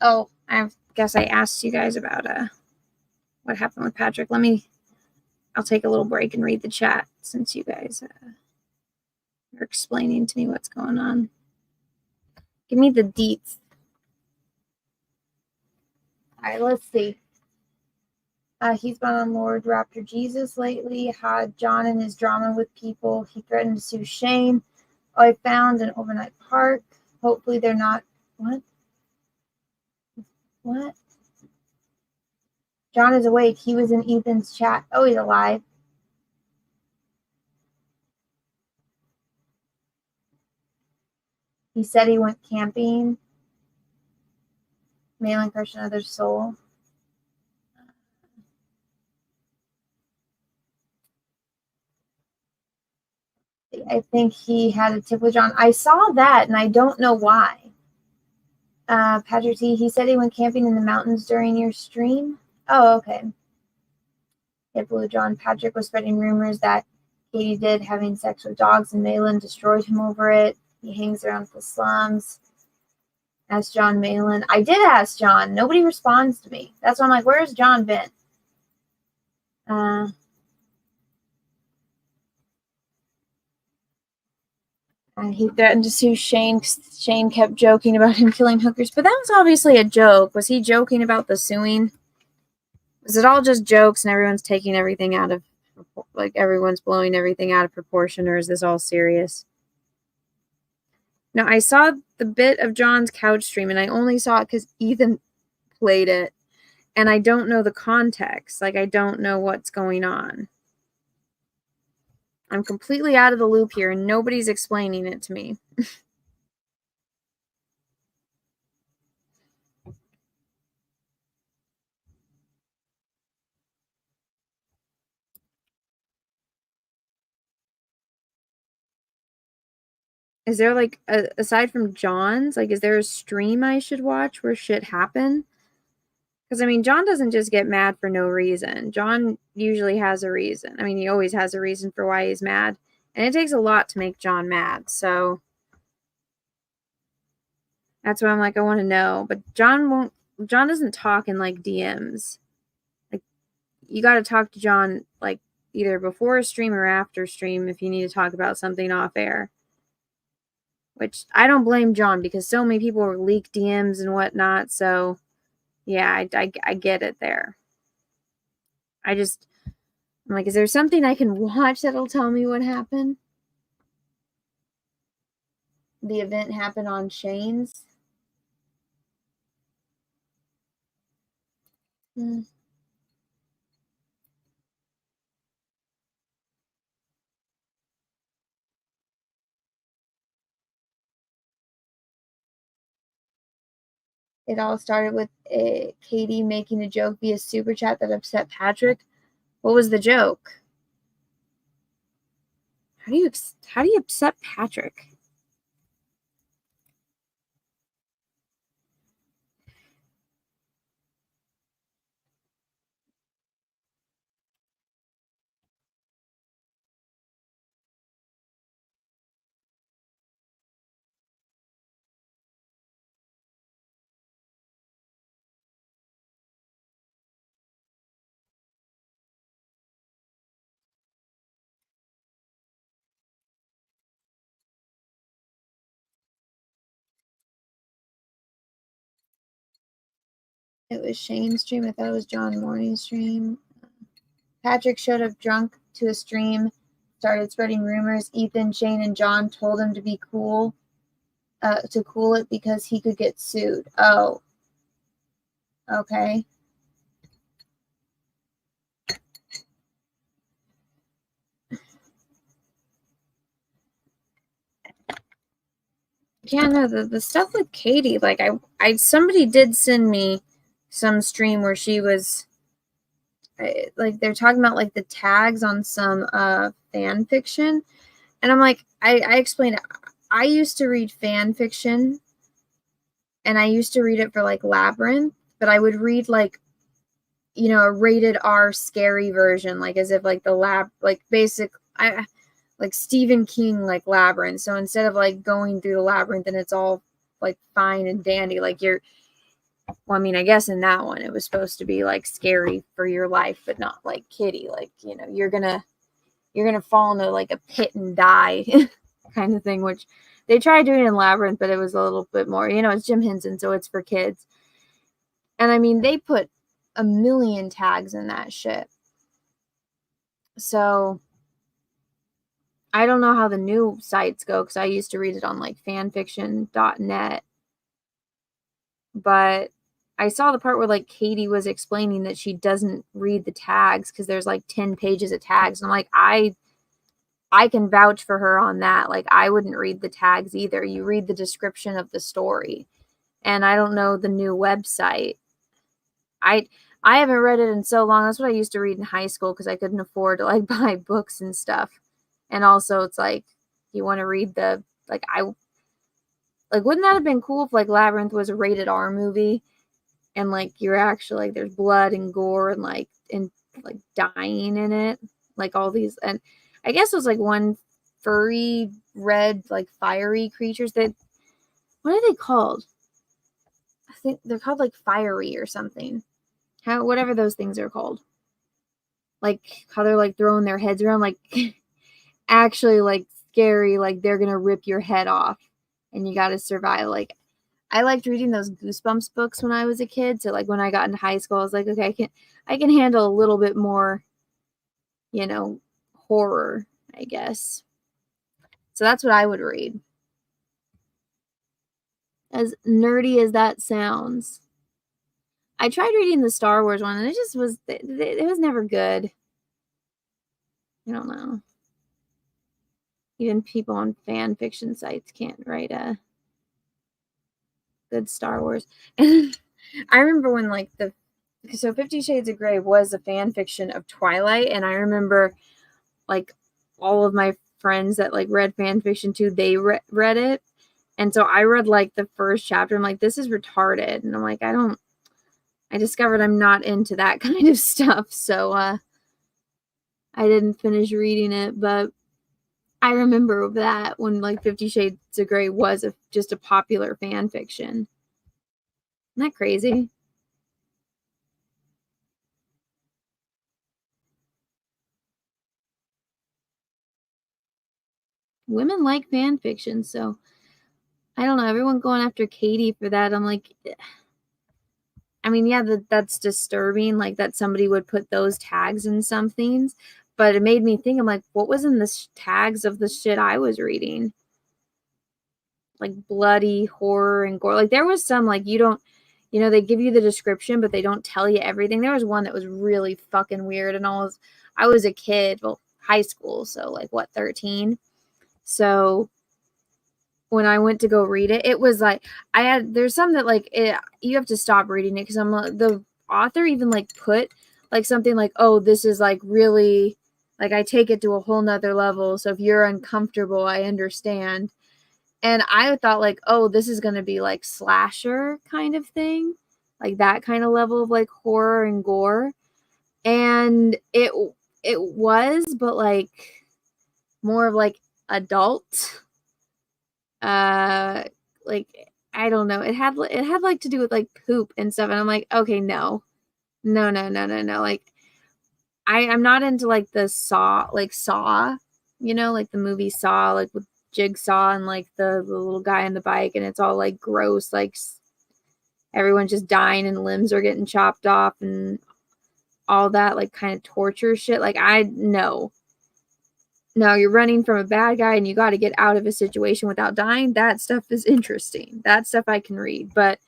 Speaker 1: Oh, I guess I asked you guys about what happened with Patrick. I'll take a little break and read the chat since you guys are explaining to me what's going on. Give me the deets. All right, let's see. He's been on Lord Raptor Jesus lately. Had John in his drama with people. He threatened to sue Shane. Oh, I found an overnight park. Hopefully they're not. What? What? John is awake. He was in Ethan's chat. Oh, he's alive. He said he went camping. Mailing crush another soul. I think he had a tip with John. I saw that, and I don't know why. Patrick T, he said he went camping in the mountains during your stream. Oh, okay. It blew John. Patrick was spreading rumors that Katie did having sex with dogs, and Malin destroyed him over it. He hangs around the slums. Asked John Malin. I did ask John. Nobody responds to me. That's why I'm like, where's John been? He threatened to sue Shane because Shane kept joking about him killing hookers. But that was obviously a joke. Was he joking about the suing? Is it all just jokes and everyone's taking everything out of, like, everyone's blowing everything out of proportion, or is this all serious? No, I saw the bit of John's couch stream, and I only saw it because Ethan played it, and I don't know the context. Like, I don't know what's going on. I'm completely out of the loop here, and nobody's explaining it to me. Is there like aside from John's, like, is there a stream I should watch where shit happen? Because I mean, John doesn't just get mad for no reason. John usually has a reason. I mean, he always has a reason for why he's mad, and it takes a lot to make John mad. So that's why I'm like, I want to know. But John won't. John doesn't talk in like DMs. Like, you got to talk to John like either before a stream or after stream if you need to talk about something off air. Which I don't blame John because so many people leak DMs and whatnot. So yeah, I get it there. I'm like, is there something I can watch that'll tell me what happened? The event happened on Shane's. Hmm. It all started with Katie making a joke via super chat that upset Patrick. What was the joke? How do you upset Patrick? It was Shane's stream. I thought it was John Morning's stream. Patrick showed up drunk to a stream, started spreading rumors. Ethan, Shane, and John told him to be cool, to cool it because he could get sued. Oh, okay. Yeah, no, the stuff with Katie, like somebody did send me some stream where she was like they're talking about like the tags on some fan fiction, and I'm like, I explained I used to read fan fiction, and I used to read it for like Labyrinth, but I would read like, you know, a rated R scary version, like as if like the like basic I like Stephen King like Labyrinth. So instead of like going through the labyrinth and it's all like fine and dandy, like well, I mean, I guess in that one it was supposed to be like scary for your life, but not like Kitty. Like, you know, you're gonna fall into like a pit and die kind of thing, which they tried doing in Labyrinth, but it was a little bit more, you know, it's Jim Henson, so it's for kids. And I mean, they put a million tags in that shit. So I don't know how the new sites go because I used to read it on like fanfiction.net. But I saw the part where like Katie was explaining that she doesn't read the tags because there's like 10 pages of tags. And I'm like, I can vouch for her on that. Like, I wouldn't read the tags either. You read the description of the story. And I don't know the new website. I I haven't read it in so long. That's what I used to read in high school because I couldn't afford to like buy books and stuff. And also it's like you want to read the like I like wouldn't that have been cool if like Labyrinth was a rated R movie and like you're actually like there's blood and gore and like dying in it, like all these, and I guess it was like one furry red like fiery creatures that, what are they called? I think they're called like fiery or something. How whatever those things are called. Like how they're like throwing their heads around like actually like scary, like they're gonna rip your head off and you gotta survive. Like I liked reading those Goosebumps books when I was a kid. So like when I got into high school, I was like, okay, I can handle a little bit more, you know, horror, I guess. So that's what I would read. As nerdy as that sounds. I tried reading the Star Wars one and it was never good. I don't know. Even people on fan fiction sites can't write a good Star Wars. And I remember when like so 50 Shades of Grey was a fan fiction of Twilight, and I remember like all of my friends that like read fan fiction too, they read it. And so I read like the first chapter. I'm like, this is retarded. And I'm like, I discovered I'm not into that kind of stuff. So I didn't finish reading it, but I remember that when like 50 Shades of Grey was just a popular fan fiction. Isn't that crazy? Women like fan fiction, so I don't know. Everyone going after Katie for that. I'm like, I mean, yeah, that's disturbing, like that somebody would put those tags in some things, but it made me think, I'm like, what was in the tags of the shit I was reading? Like bloody horror and gore. Like there was some, like, you don't, they give you the description, but they don't tell you everything. There was one that was really fucking weird, and I was a kid, well, high school, so like what, 13? So when I went to go read it, it was like there's some that like you have to stop reading it because I'm the author even like put like something like, oh, this is like really like I take it to a whole nother level. So if you're uncomfortable, I understand. And I thought like, oh, this is gonna be like slasher kind of thing, like that kind of level of like horror and gore. And it was, but like more of like adult. Like I don't know, it had like to do with like poop and stuff, and I'm like, okay, no, like I'm not into like the Saw, like the movie Saw, like with Jigsaw and like the little guy on the bike, and it's all like gross, like everyone's just dying and limbs are getting chopped off and all that like kind of torture shit. Like no, you're running from a bad guy and you got to get out of a situation without dying. That stuff is interesting. That stuff I can read. But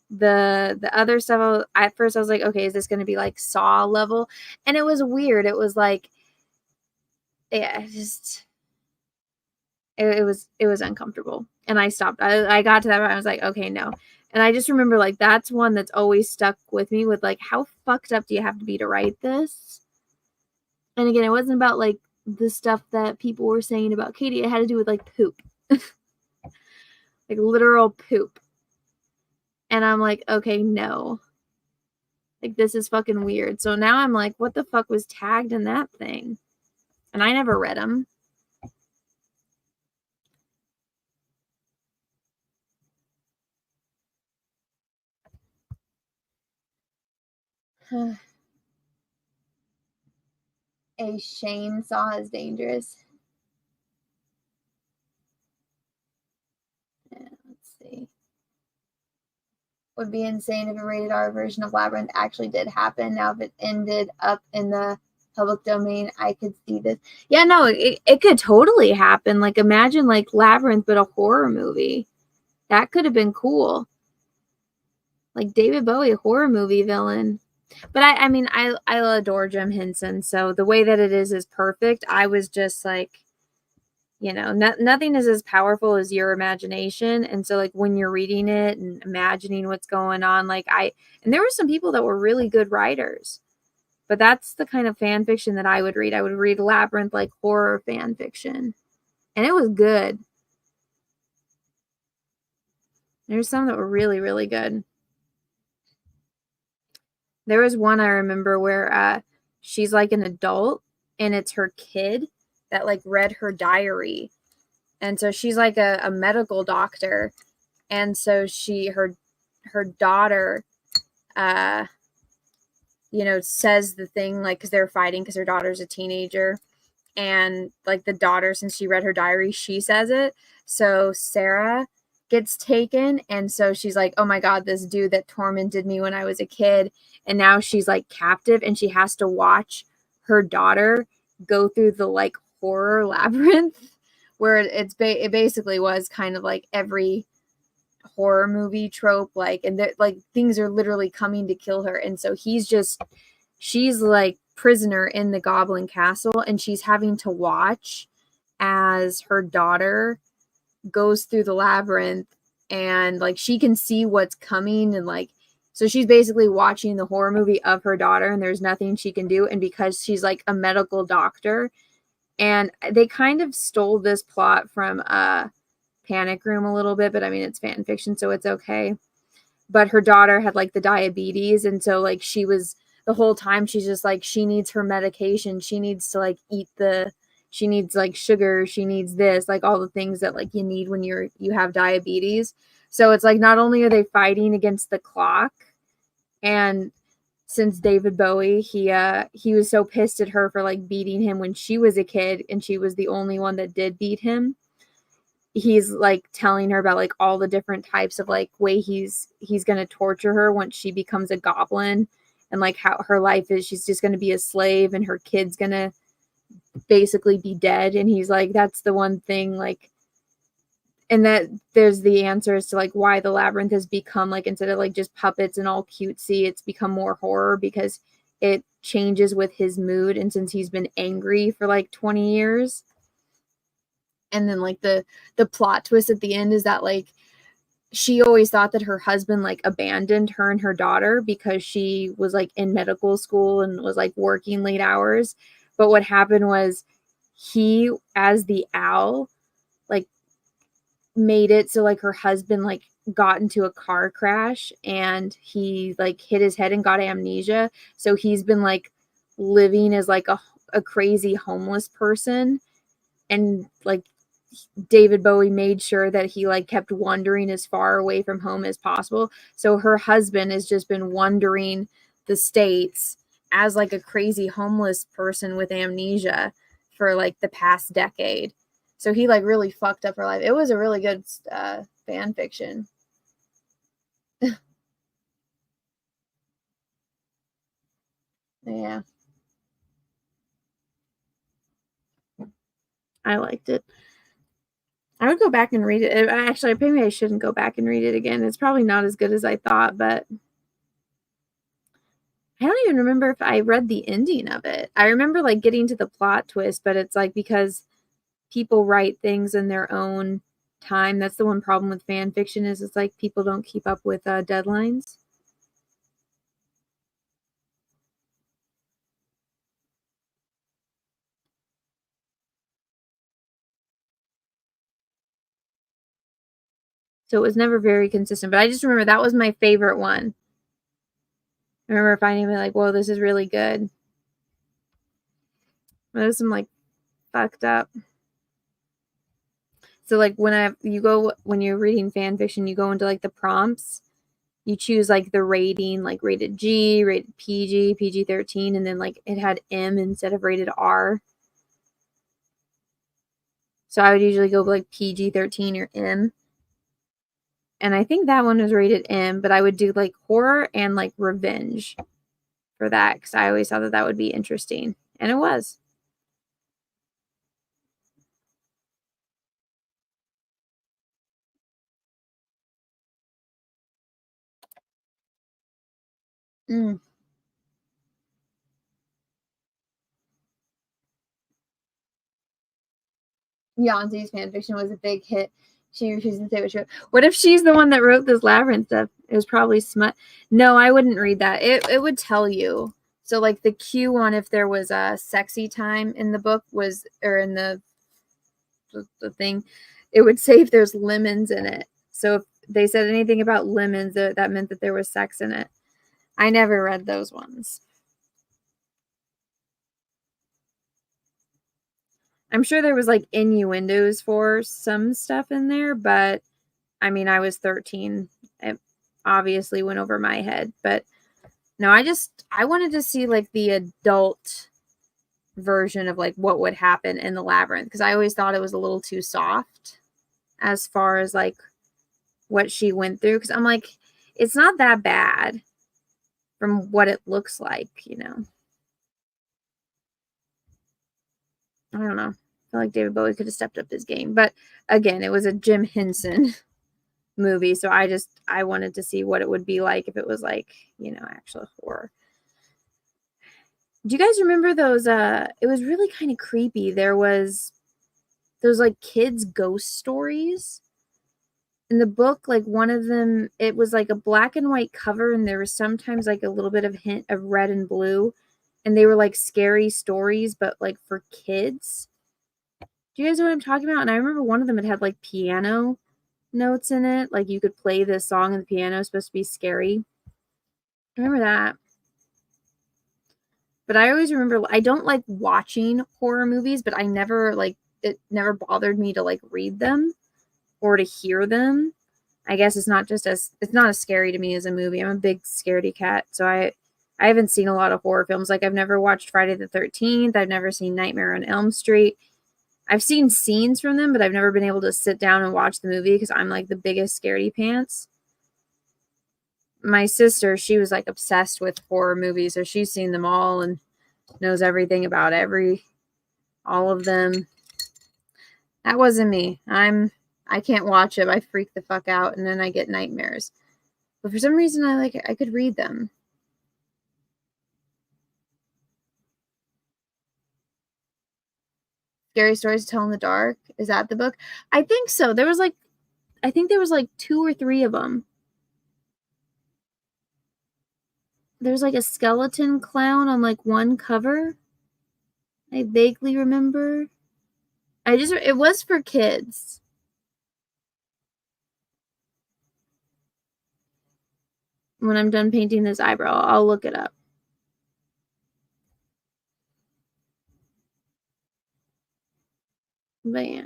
Speaker 1: the other stuff, at first I was like, okay, is this going to be like Saw level? And it was weird. It was like, yeah, it was uncomfortable. And I stopped. I got to that point. I was like, okay, no. And I just remember like that's one that's always stuck with me with like, how fucked up do you have to be to write this? And again, it wasn't about like the stuff that people were saying about Katie. It had to do with like poop. Like literal poop. And I'm like, okay, no. Like this is fucking weird. So now I'm like, what the fuck was tagged in that thing? And I never read them. A chainsaw is dangerous. Yeah, let's see. Would be insane if a rated R version of Labyrinth actually did happen. Now, if it ended up in the public domain, I could see this. Yeah, no, it could totally happen. Like, imagine like Labyrinth, but a horror movie. That could have been cool. Like David Bowie, horror movie villain. But I mean, I adore Jim Henson, so the way that it is perfect. I was just like, nothing is as powerful as your imagination. And so like when you're reading it and imagining what's going on, like and there were some people that were really good writers, but that's the kind of fan fiction that I would read. I would read Labyrinth, like horror fan fiction, and it was good. There's some that were really, really good. There was one I remember where she's like an adult and it's her kid that like read her diary. And so she's like a medical doctor. And so her daughter, says the thing like, because they're fighting because her daughter's a teenager. And like the daughter, since she read her diary, she says it. So Sarah gets taken, and so she's like, oh my god, this dude that tormented me when I was a kid, and now she's like captive, and she has to watch her daughter go through the like horror labyrinth where it basically was kind of like every horror movie trope, like, and like things are literally coming to kill her, and so she's like prisoner in the goblin castle, and she's having to watch as her daughter goes through the labyrinth, and like she can see what's coming, and like so she's basically watching the horror movie of her daughter, and there's nothing she can do. And because she's like a medical doctor, And they kind of stole this plot from Panic Room a little bit, but I mean, it's fan fiction, so it's okay. But her daughter had like the diabetes, and so like she was the whole time she's just like she needs her medication, she needs to like she needs like sugar, she needs this, like all the things that like you need when you have diabetes. So it's like not only are they fighting against the clock, and since David Bowie, he was so pissed at her for like beating him when she was a kid and she was the only one that did beat him. He's like telling her about like all the different types of like way he's going to torture her once she becomes a goblin, and like how her life is she's just going to be a slave and her kid's going to basically be dead. And he's like, that's the one thing, like, and that there's the answers to like why the labyrinth has become like, instead of like just puppets and all cutesy, it's become more horror because it changes with his mood. And since he's been angry for like 20 years, and then like the plot twist at the end is that like she always thought that her husband like abandoned her and her daughter because she was like in medical school and was like working late hours. But what happened was he, as the owl, like made it so like her husband like got into a car crash and he like hit his head and got amnesia. So he's been like living as like a crazy homeless person. And like David Bowie made sure that he like kept wandering as far away from home as possible. So her husband has just been wandering the States as like a crazy homeless person with amnesia for like the past decade. So he like really fucked up her life. It was a really good fan fiction. Yeah, I liked it. I would go back and read it. Actually, maybe I shouldn't go back and read it again. It's probably not as good as I thought, but I don't even remember if I read the ending of it. I remember like getting to the plot twist, but it's like because people write things in their own time. That's the one problem with fan fiction is it's like people don't keep up with deadlines. So it was never very consistent. But I just remember that was my favorite one. I remember finding it like, whoa, this is really good. There's some like fucked up. So like when you're reading fan fiction, you go into like the prompts. You choose like the rating, like rated G, rated PG, PG-13, and then like it had M instead of rated R. So I would usually go like PG-13 or M. And I think that one was rated M, but I would do like horror and like revenge for that because I always thought that that would be interesting. And it was. Mm. Beyonce's fanfiction was a big hit. She refused to say what she wrote. What if she's the one that wrote this labyrinth stuff? It was probably smut. No, I wouldn't read that. It would tell you. So like the Q on if there was a sexy time in the book was, or in the thing, it would say if there's lemons in it. So if they said anything about lemons, that meant that there was sex in it. I never read those ones. I'm sure there was like innuendos for some stuff in there, but I mean, I was 13. It obviously went over my head, but no, I wanted to see like the adult version of like what would happen in the labyrinth because I always thought it was a little too soft as far as like what she went through because I'm like, it's not that bad from what it looks like. I don't know. I feel like David Bowie could have stepped up his game, but again, it was a Jim Henson movie, so I wanted to see what it would be like if it was like actual horror. Do you guys remember those it was really kind of creepy. There was those like kids ghost stories in the book. Like one of them, it was like a black and white cover and there was sometimes like a little bit of hint of red and blue, and they were like scary stories but like for kids. Do you guys know what I'm talking about? And I remember one of them had like piano notes in it. Like you could play this song on the piano. It's supposed to be scary. I remember that. But I always remember, I don't like watching horror movies, but I never like, it never bothered me to like read them or to hear them. I guess it's not as scary to me as a movie. I'm a big scaredy cat. So I haven't seen a lot of horror films. Like I've never watched Friday the 13th. I've never seen Nightmare on Elm Street. I've seen scenes from them, but I've never been able to sit down and watch the movie because I'm like the biggest scaredy pants. My sister, she was like obsessed with horror movies, so she's seen them all and knows everything about all of them. That wasn't me. I can't watch them. I freak the fuck out and then I get nightmares. But for some reason I could read them. Scary Stories to Tell in the Dark. Is that the book? I think so. I think there was like 2 or 3 of them. There's like a skeleton clown on like one cover. I vaguely remember. It was for kids. When I'm done painting this eyebrow, I'll look it up. But yeah.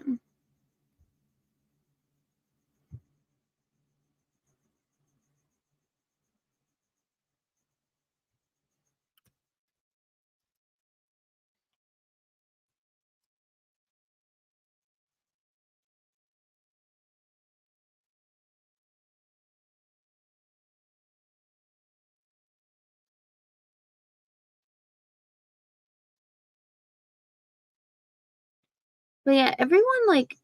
Speaker 1: But yeah, everyone like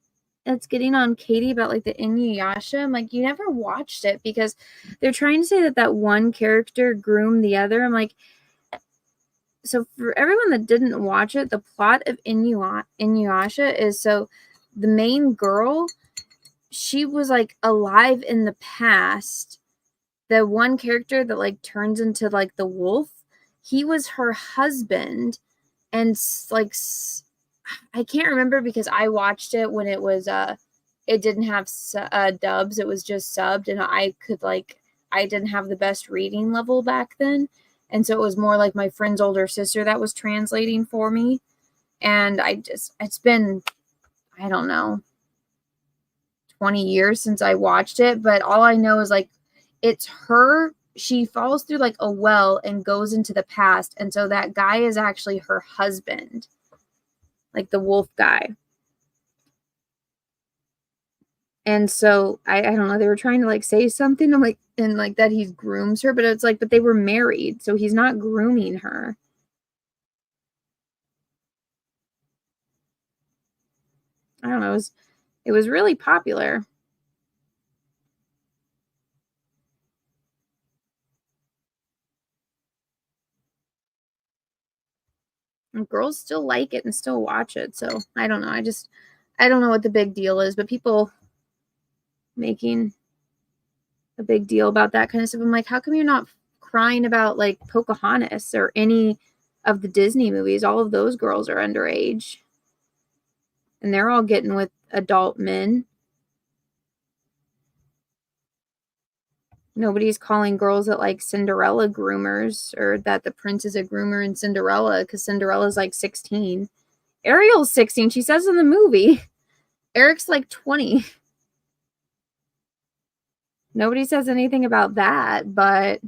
Speaker 1: that's getting on Katie about like the Inuyasha. I'm like, you never watched it because they're trying to say that one character groomed the other. I'm like, so for everyone that didn't watch it, the plot of Inuyasha is so the main girl, she was like alive in the past. The one character that like turns into like the wolf, he was her husband, and like I can't remember because I watched it when it was it didn't have dubs, it was just subbed, and I didn't have the best reading level back then, and so it was more like my friend's older sister that was translating for me, and it's been, I don't know, 20 years since I watched it, but all I know is like it's her, she falls through like a well and goes into the past, and so that guy is actually her husband, like the wolf guy. And so I don't know, they were trying to like say something. I'm like, and like that he grooms her, but it's like, but they were married, so he's not grooming her. I don't know. It was really popular. And girls still like it and still watch it. So I don't know. I don't know what the big deal is, but people making a big deal about that kind of stuff. I'm like, how come you're not crying about like Pocahontas or any of the Disney movies? All of those girls are underage. And they're all getting with adult men. Nobody's calling girls that like Cinderella groomers, or that the prince is a groomer in Cinderella because Cinderella's like 16. Ariel's 16. She says in the movie. Eric's like 20. Nobody says anything about that, but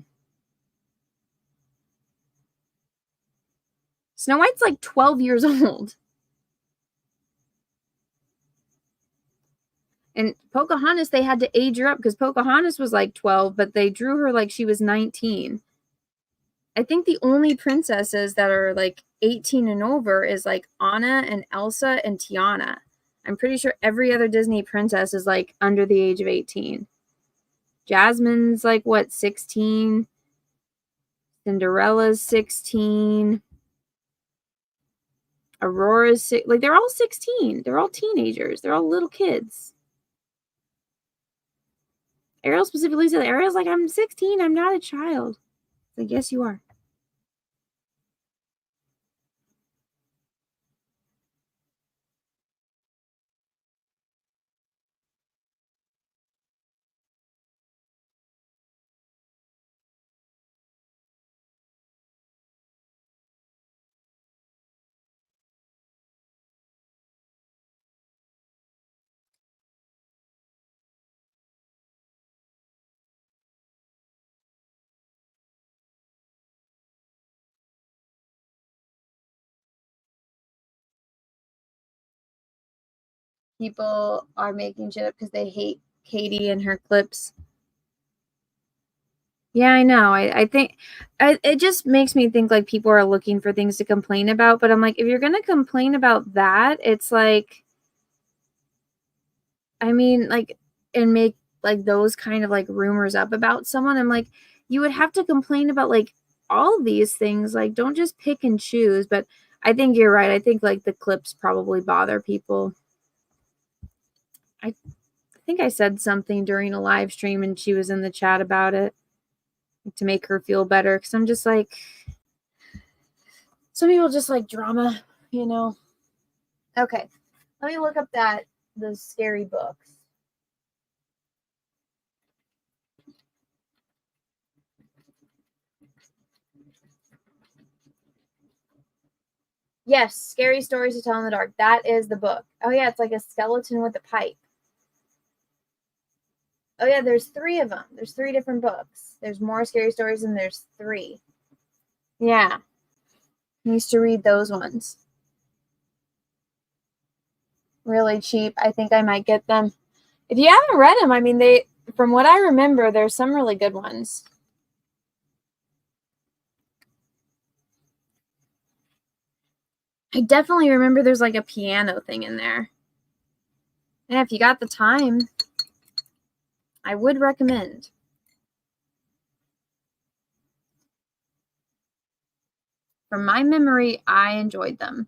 Speaker 1: Snow White's like 12 years old. And Pocahontas, they had to age her up because Pocahontas was like 12, but they drew her like she was 19. I think the only princesses that are like 18 and over is like Anna and Elsa and Tiana. I'm pretty sure every other Disney princess is like under the age of 18. Jasmine's like what, 16? Cinderella's 16. Aurora's like, they're all 16. They're all teenagers. They're all little kids. Ariel specifically said, Ariel's like, I'm 16. I'm not a child. Like, yes, you are. people are making shit up because they hate Katie and her clips. Yeah, I know. I think it just makes me think like people are looking for things to complain about. But I'm like, if you're going to complain about that, it's like, I mean, like, and make like those kind of like rumors up about someone. I'm like, you would have to complain about like all these things. Like, don't just pick and choose. But I think you're right. I think like the clips probably bother people. I think I said something during a live stream and she was in the chat about it to make her feel better. Cause I'm just like, some people just like drama, you know? Okay. Let me look up those scary books. Yes, Scary Stories to Tell in the Dark. That is the book. Oh yeah, it's like a skeleton with a pipe. Oh yeah, there's 3 of them. There's 3 different books. There's more scary stories and there's 3. Yeah. I used to read those ones. Really cheap. I think I might get them. If you haven't read them, I mean, from what I remember, there's some really good ones. I definitely remember there's like a piano thing in there. And if you got the time, I would recommend. From my memory, I enjoyed them.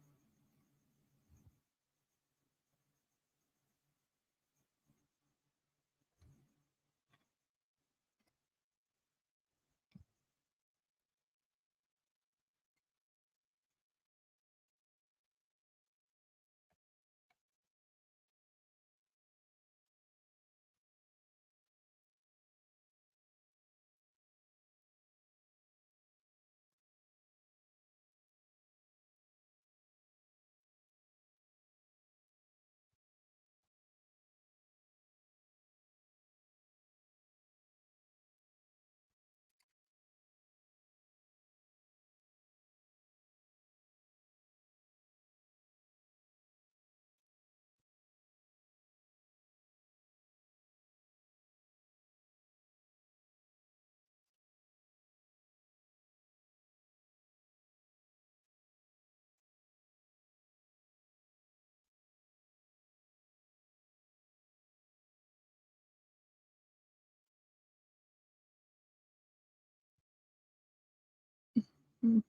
Speaker 1: Mm.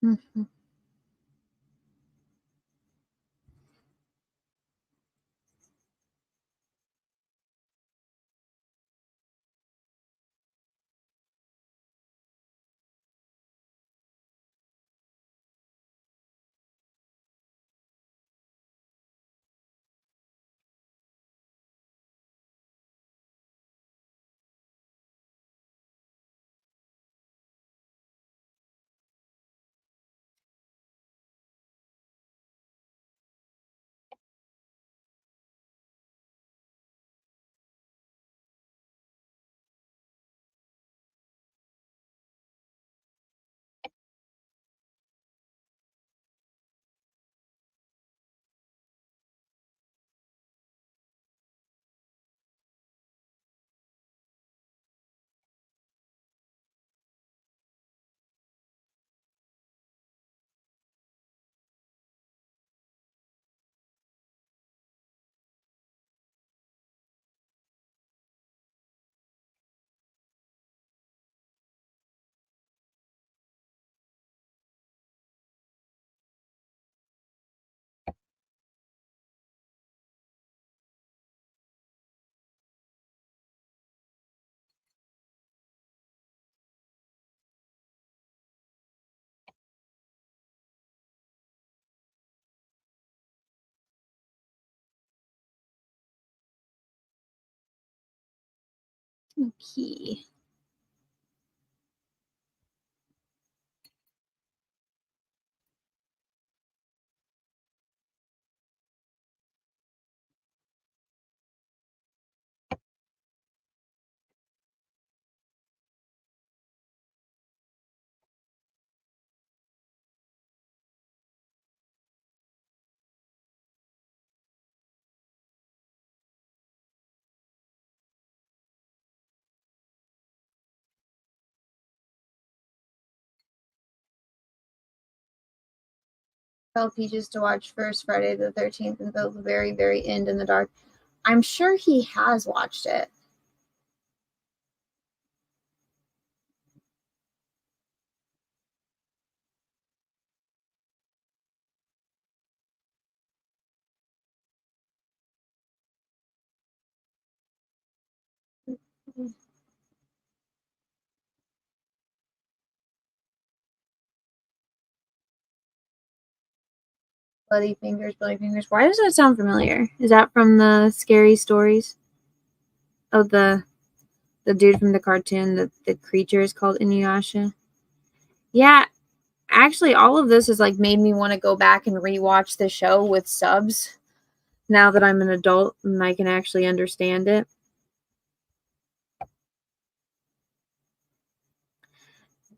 Speaker 1: Mm-hmm. Key. Tell Peaches to watch first Friday the 13th until the very, very end in the dark. I'm sure he has watched it. Bloody Fingers, Bloody Fingers. Why does that sound familiar? Is that from the scary stories? Oh, the dude from the cartoon, the creature is called Inuyasha. Yeah, actually, all of this has like made me want to go back and rewatch the show with subs now that I'm an adult and I can actually understand it.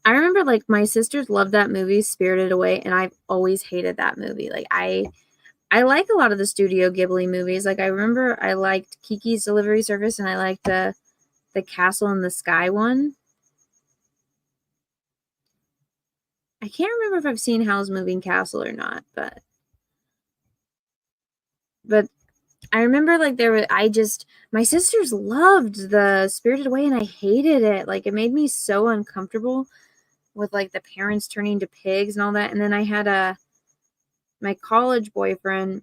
Speaker 1: I remember like my sisters loved that movie, Spirited Away, and I've always hated that movie. Like I like a lot of the Studio Ghibli movies. Like I remember I liked Kiki's Delivery Service and I liked the Castle in the Sky one. I can't remember if I've seen Howl's Moving Castle or not, but I remember like my sisters loved the Spirited Away and I hated it. Like it made me so uncomfortable with like the parents turning to pigs and all that. And then I had my college boyfriend,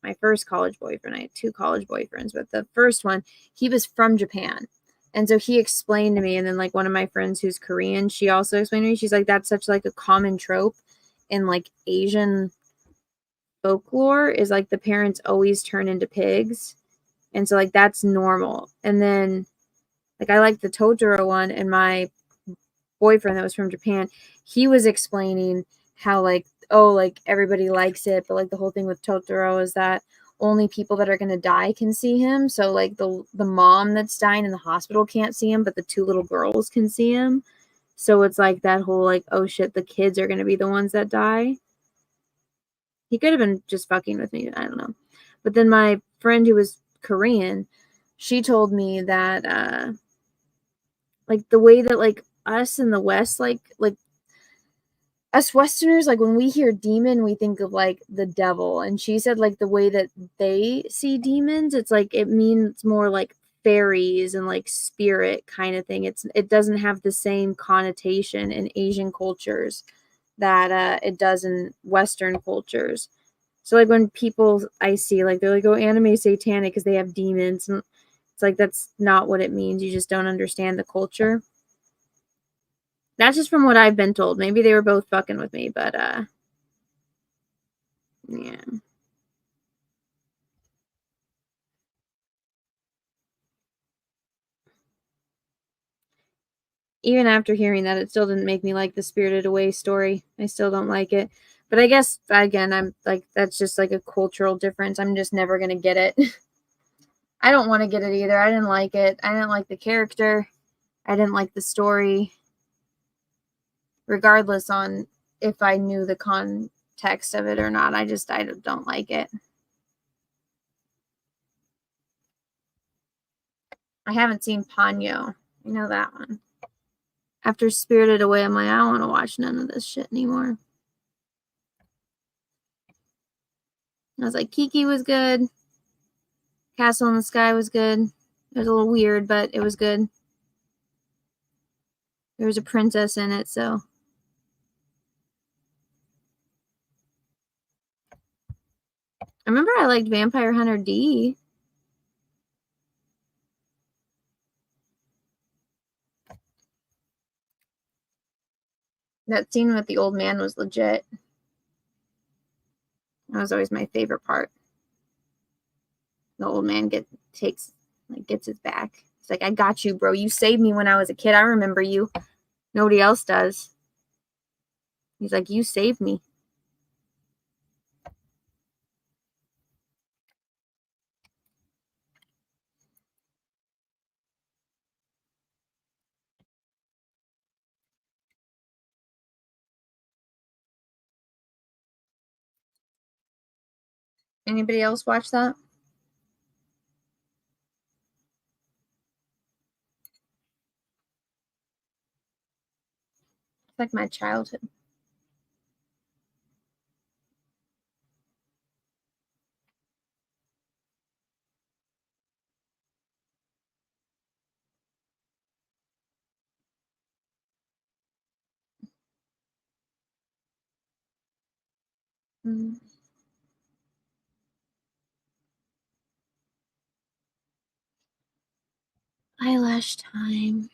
Speaker 1: my first college boyfriend. I had two college boyfriends, but the first one, he was from Japan. And so he explained to me, and then like one of my friends who's Korean, she also explained to me, she's like, that's such like a common trope in like Asian folklore is like the parents always turn into pigs. And so like that's normal. And then like I like the Totoro one, and my boyfriend that was from Japan, he was explaining how like, oh, like everybody likes it, but like the whole thing with Totoro is that only people that are going to die can see him. So like the mom that's dying in the hospital can't see him, but the two little girls can see him. So it's like that whole like, oh shit, the kids are going to be the ones that die. He could have been just fucking with me. I don't know. But then my friend who was Korean, she told me that like the way that like us in the West, like us Westerners, like when we hear demon, we think of like the devil. And she said like the way that they see demons, it's like it means more like fairies and like spirit kind of thing. It doesn't have the same connotation in Asian cultures that it does in Western cultures. So like when people I see like they're like, oh, anime satanic because they have demons, and it's like that's not what it means. You just don't understand the culture. That's just from what I've been told. Maybe they were both fucking with me, but yeah. Even after hearing that, it still didn't make me like the Spirited Away story. I still don't like it. But I guess again, I'm like that's just like a cultural difference. I'm just never gonna get it. I don't want to get it either. I didn't like it. I didn't like the character. I didn't like the story. Regardless on if I knew the context of it or not, I don't like it. I haven't seen Ponyo. You know that one. After Spirited Away, I'm like, I don't want to watch none of this shit anymore. I was like, Kiki was good. Castle in the Sky was good. It was a little weird, but it was good. There was a princess in it, so. I remember I liked Vampire Hunter D. That scene with the old man was legit. That was always my favorite part. The old man gets his back It's like, I got you, bro. You saved me when I was a kid. I remember you. Nobody else does. He's like, you saved me. Anybody else watch that? It's like my childhood. Mm. Eyelash time.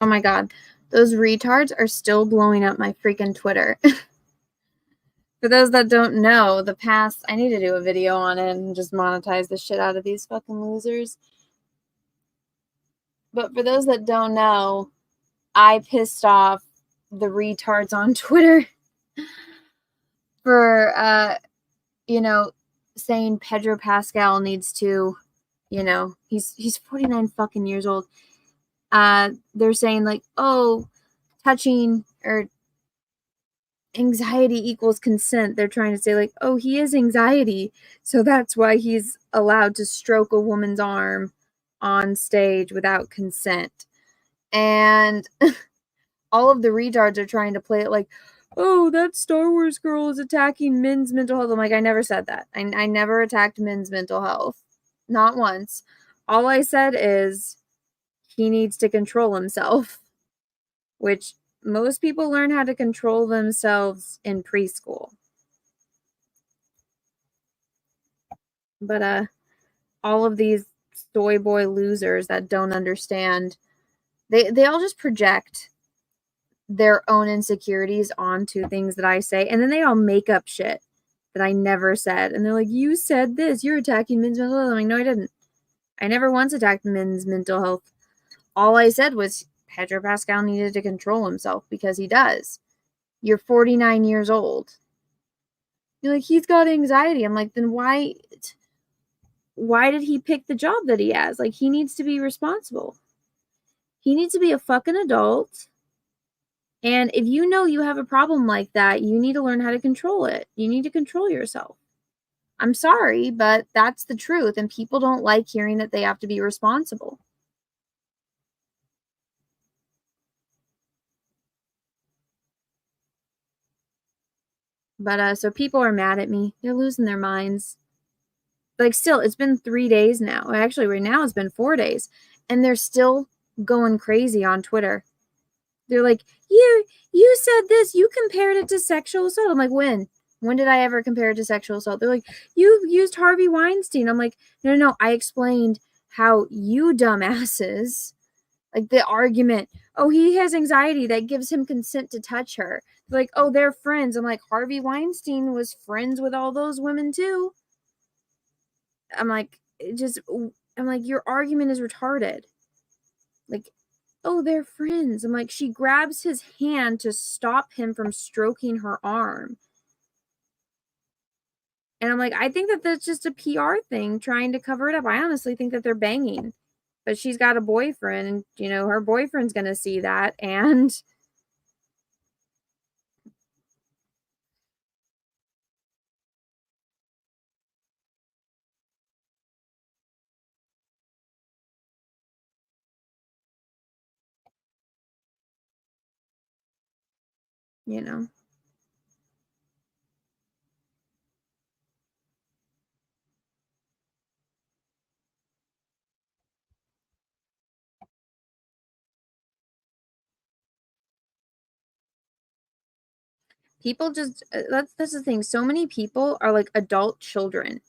Speaker 1: Oh my god. Those retards are still blowing up my freaking Twitter. For those that don't know, the past, I need to do a video on it and just monetize the shit out of these fucking losers. But for those that don't know, I pissed off the retards on Twitter for, saying Pedro Pascal needs to, he's 49 fucking years old. They're saying like, oh, touching or anxiety equals consent. They're trying to say like, oh, he is anxiety, so that's why he's allowed to stroke a woman's arm on stage without consent. And all of the retards are trying to play it like, oh, that Star Wars girl is attacking men's mental health. I'm like, I never said that. I never attacked men's mental health. Not once. All I said is he needs to control himself, which most people learn how to control themselves in preschool. But all of these soy boy losers that don't understand, they all just project their own insecurities onto things that I say, and then they all make up shit that I never said. And they're like, you said this, you're attacking men's mental health. I'm like, no, I didn't. I never once attacked men's mental health. All I said was Pedro Pascal needed to control himself because he does. You're 49 years old. You're like, he's got anxiety. I'm like, then why did he pick the job that he has? Like, he needs to be responsible. He needs to be a fucking adult. And if you know you have a problem like that, you need to learn how to control it. You need to control yourself. I'm sorry, but that's the truth. And people don't like hearing that they have to be responsible. But so people are mad at me. They're losing their minds. Like, still, it's been 3 days now. Actually, right now it's been 4 days. And they're still going crazy on Twitter. They're like, you said this, you compared it to sexual assault. I'm like, when? When did I ever compare it to sexual assault? They're like, you used Harvey Weinstein. I'm like, no. I explained how you dumbasses, like the argument, oh, he has anxiety that gives him consent to touch her. They're like, oh, they're friends. I'm like, Harvey Weinstein was friends with all those women too. I'm like, your argument is retarded. Like, oh, they're friends. I'm like, she grabs his hand to stop him from stroking her arm. And I'm like, I think that that's just a PR thing trying to cover it up. I honestly think that they're banging. But she's got a boyfriend, and, her boyfriend's going to see that. And, you know. People just, that's the thing. So many people are like adult children,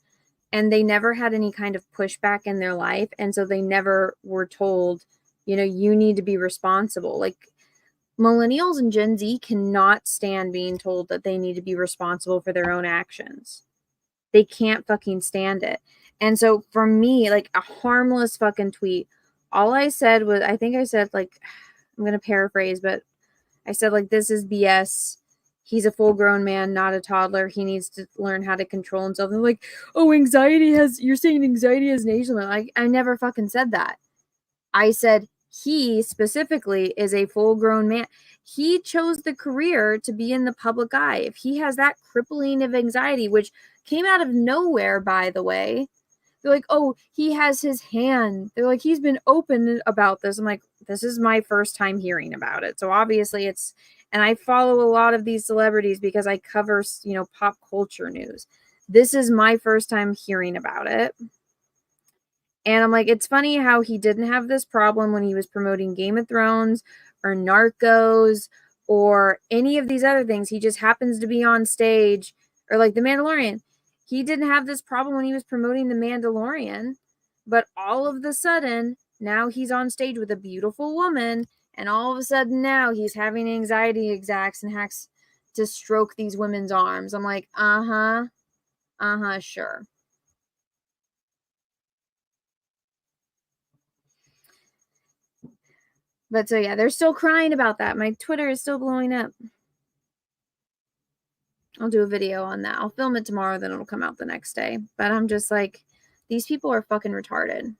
Speaker 1: and they never had any kind of pushback in their life. And so they never were told, you need to be responsible. Like, millennials and Gen Z cannot stand being told that they need to be responsible for their own actions. They can't fucking stand it. And so for me, like, a harmless fucking tweet, all I said was, I think I said, like, I'm going to paraphrase, but I said, like, this is BS. He's a full grown man, not a toddler. He needs to learn how to control himself. And they're like, oh, you're saying anxiety has an age limit. Like, I never fucking said that. I said he specifically is a full grown man. He chose the career to be in the public eye. If he has that crippling of anxiety, which came out of nowhere, by the way, they're like, oh, he has his hand. They're like, he's been open about this. I'm like, this is my first time hearing about it. So obviously and I follow a lot of these celebrities because I cover, pop culture news. This is my first time hearing about it. And I'm like, it's funny how he didn't have this problem when he was promoting Game of Thrones or Narcos or any of these other things. He just happens to be on stage, or like The Mandalorian. He didn't have this problem when he was promoting The Mandalorian, but all of the sudden, now he's on stage with a beautiful woman And all of a sudden now he's having anxiety attacks and has to stroke these women's arms. I'm like, sure. But so yeah, they're still crying about that. My Twitter is still blowing up. I'll do a video on that. I'll film it tomorrow, then it'll come out the next day. But I'm just like, these people are fucking retarded.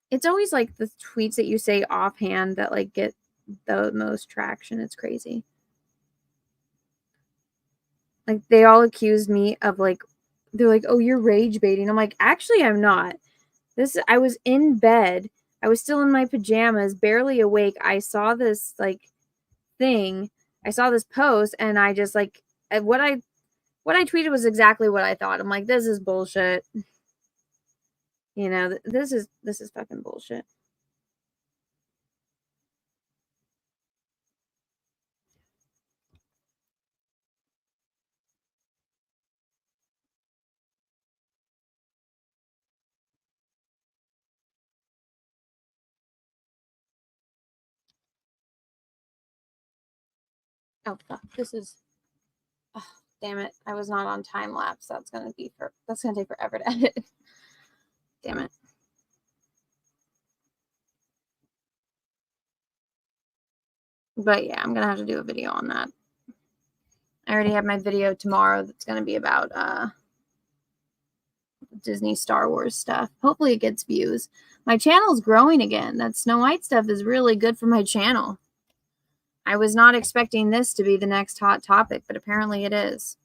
Speaker 1: It's always like the tweets that you say offhand that like get the most traction. It's crazy. Like they all accuse me of like, they're like, oh, you're rage baiting. I'm like, actually, I'm not. I was in bed. I was still in my pajamas, barely awake. I saw this like thing. I saw this post, and I just like what I tweeted was exactly what I thought. I'm like, this is bullshit. You know, this is fucking bullshit. Oh fuck, this is. Oh, damn it! I was not on time lapse. That's gonna take forever to edit. Damn it. But yeah, I'm gonna have to do a video on that. I already have my video tomorrow that's gonna be about Disney Star Wars stuff. Hopefully it gets views. My channel's growing again. That Snow White stuff is really good for my channel. I was not expecting this to be the next hot topic, but apparently it is.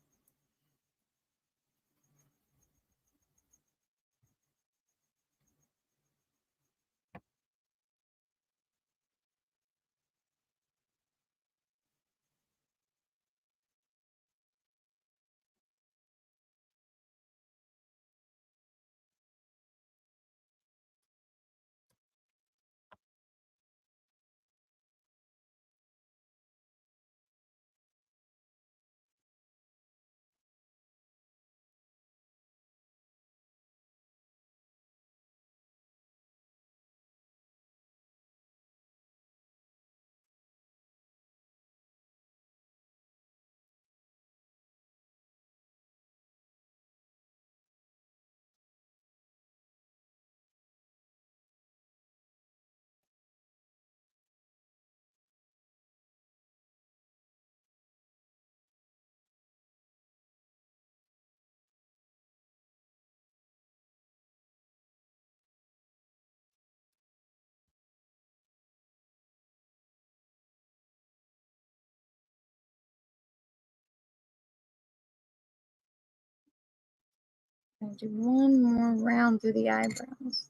Speaker 1: I'll do one more round through the eyebrows.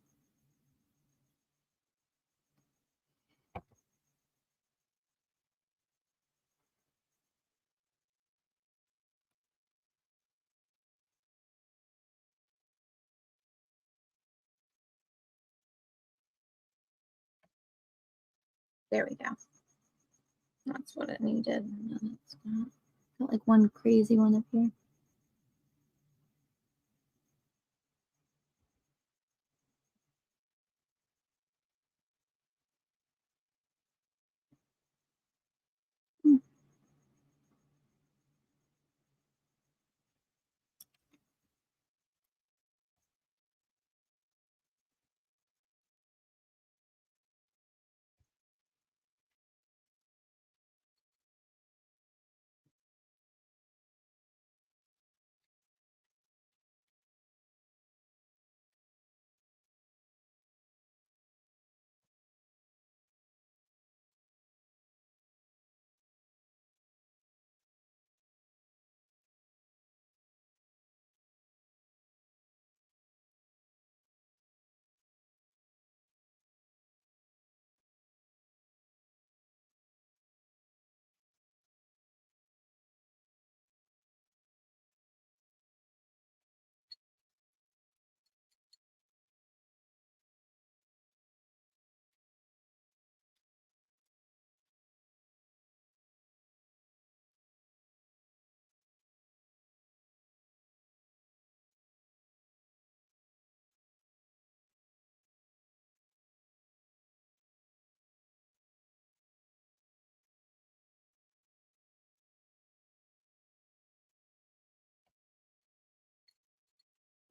Speaker 1: There we go. That's what it needed. Got like one crazy one up here.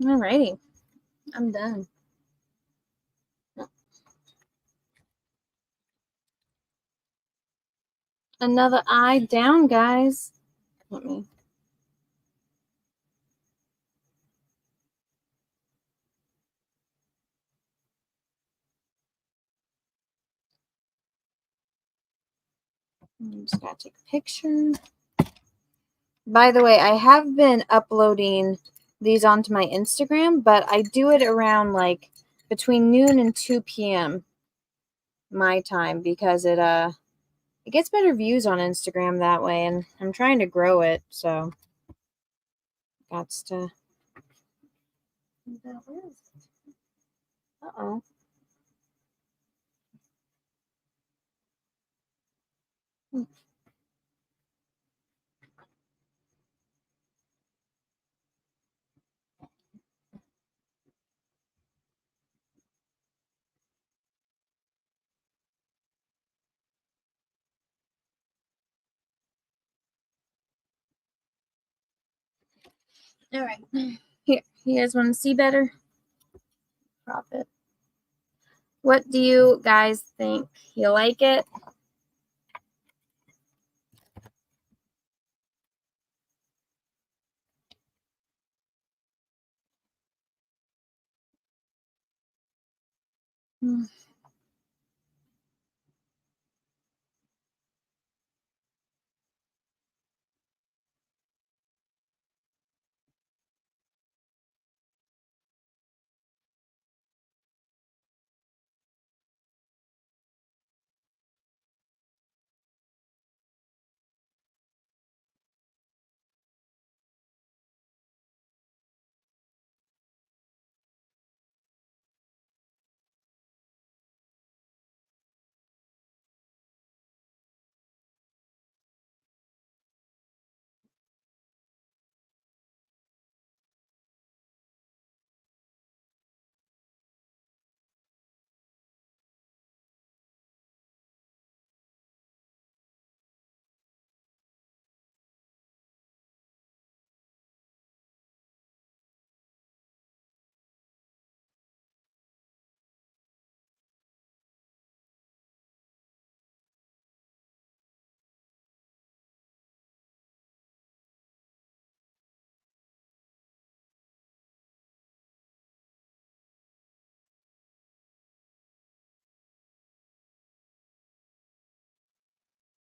Speaker 1: Alrighty. I'm done. Another eye down, guys. Let me. Just gotta take a picture. By the way, I have been uploading these onto my Instagram, but I do it around like between noon and 2 p.m. my time because it gets better views on Instagram that way, and I'm trying to grow it, so that's to. Uh-oh. All right. Here, you guys want to see better? Crop it. What do you guys think? You like it?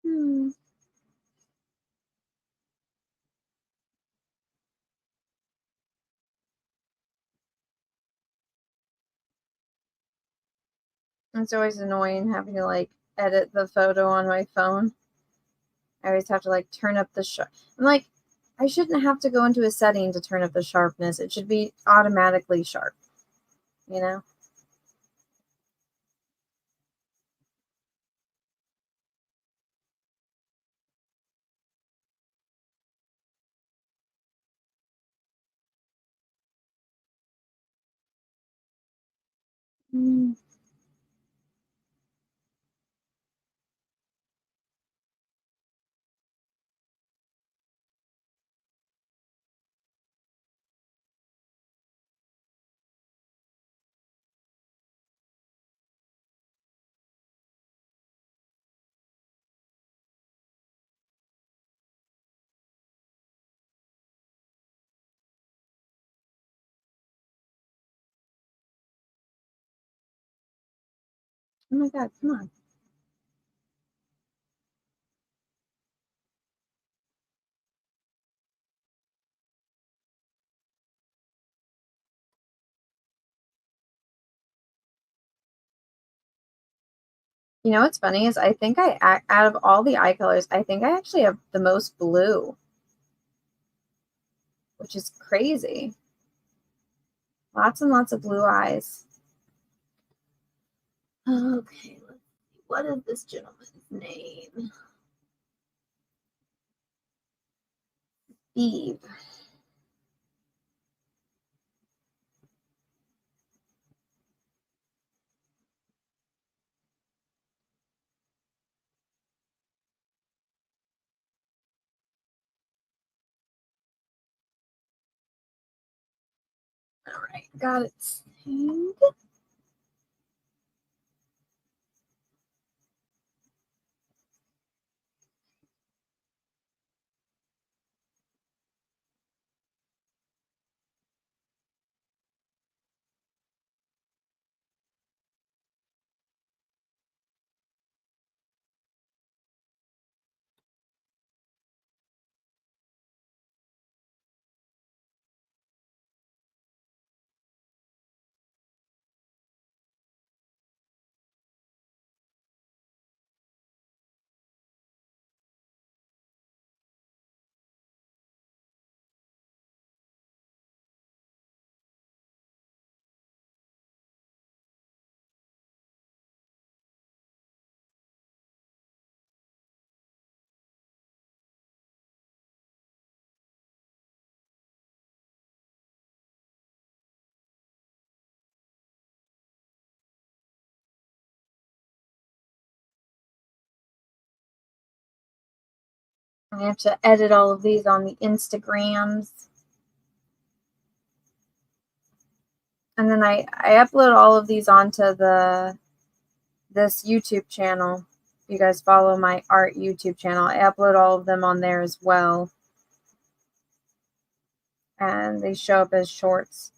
Speaker 1: Hmm. It's always annoying having to like edit the photo on my phone. I always have to like turn up the sharp. I'm like, I shouldn't have to go into a setting to turn up the sharpness. It should be automatically sharp, you know? Mm. Oh my God, come on. You know what's funny is I think out of all the eye colors, I think I actually have the most blue, which is crazy. Lots and lots of blue eyes. Okay, let's see. What is this gentleman's name? Steve. I got it saved. I have to edit all of these on the Instagrams. And then I upload all of these onto this YouTube channel. If you guys follow my art YouTube channel, I upload all of them on there as well. And they show up as shorts.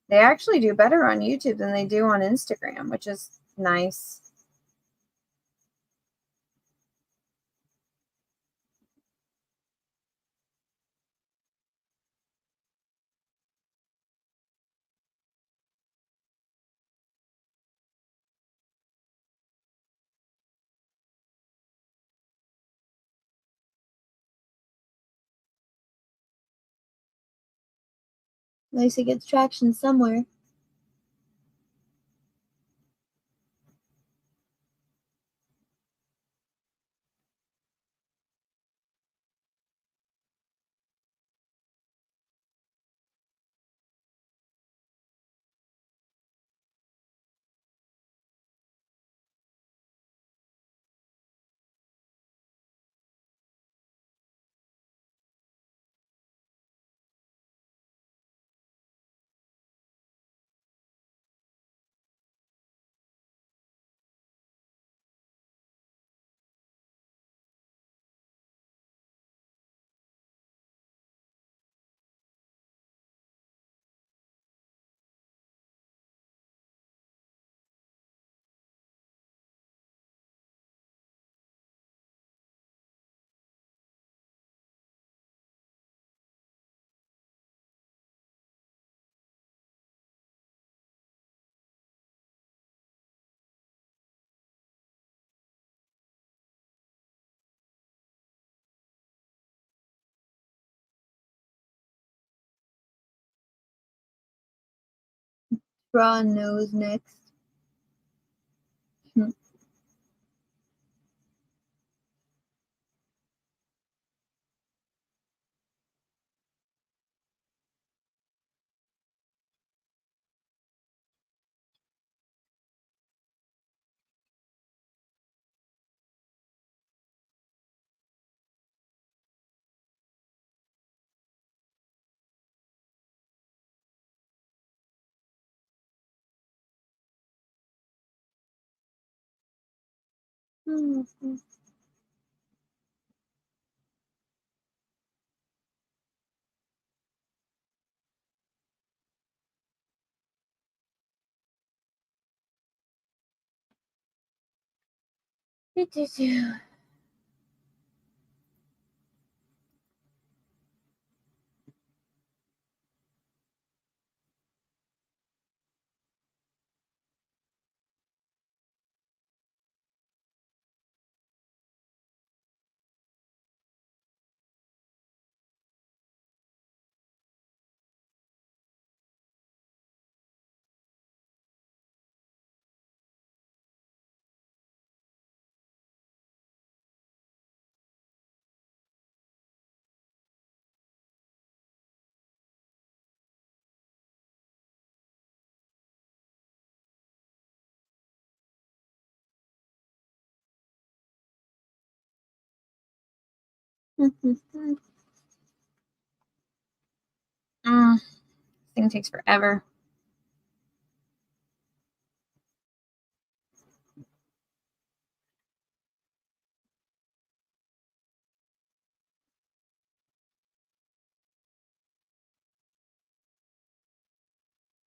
Speaker 1: They actually do better on YouTube than they do on Instagram, which is nice. At least it gets traction somewhere. Draw a nose next. This thing takes forever.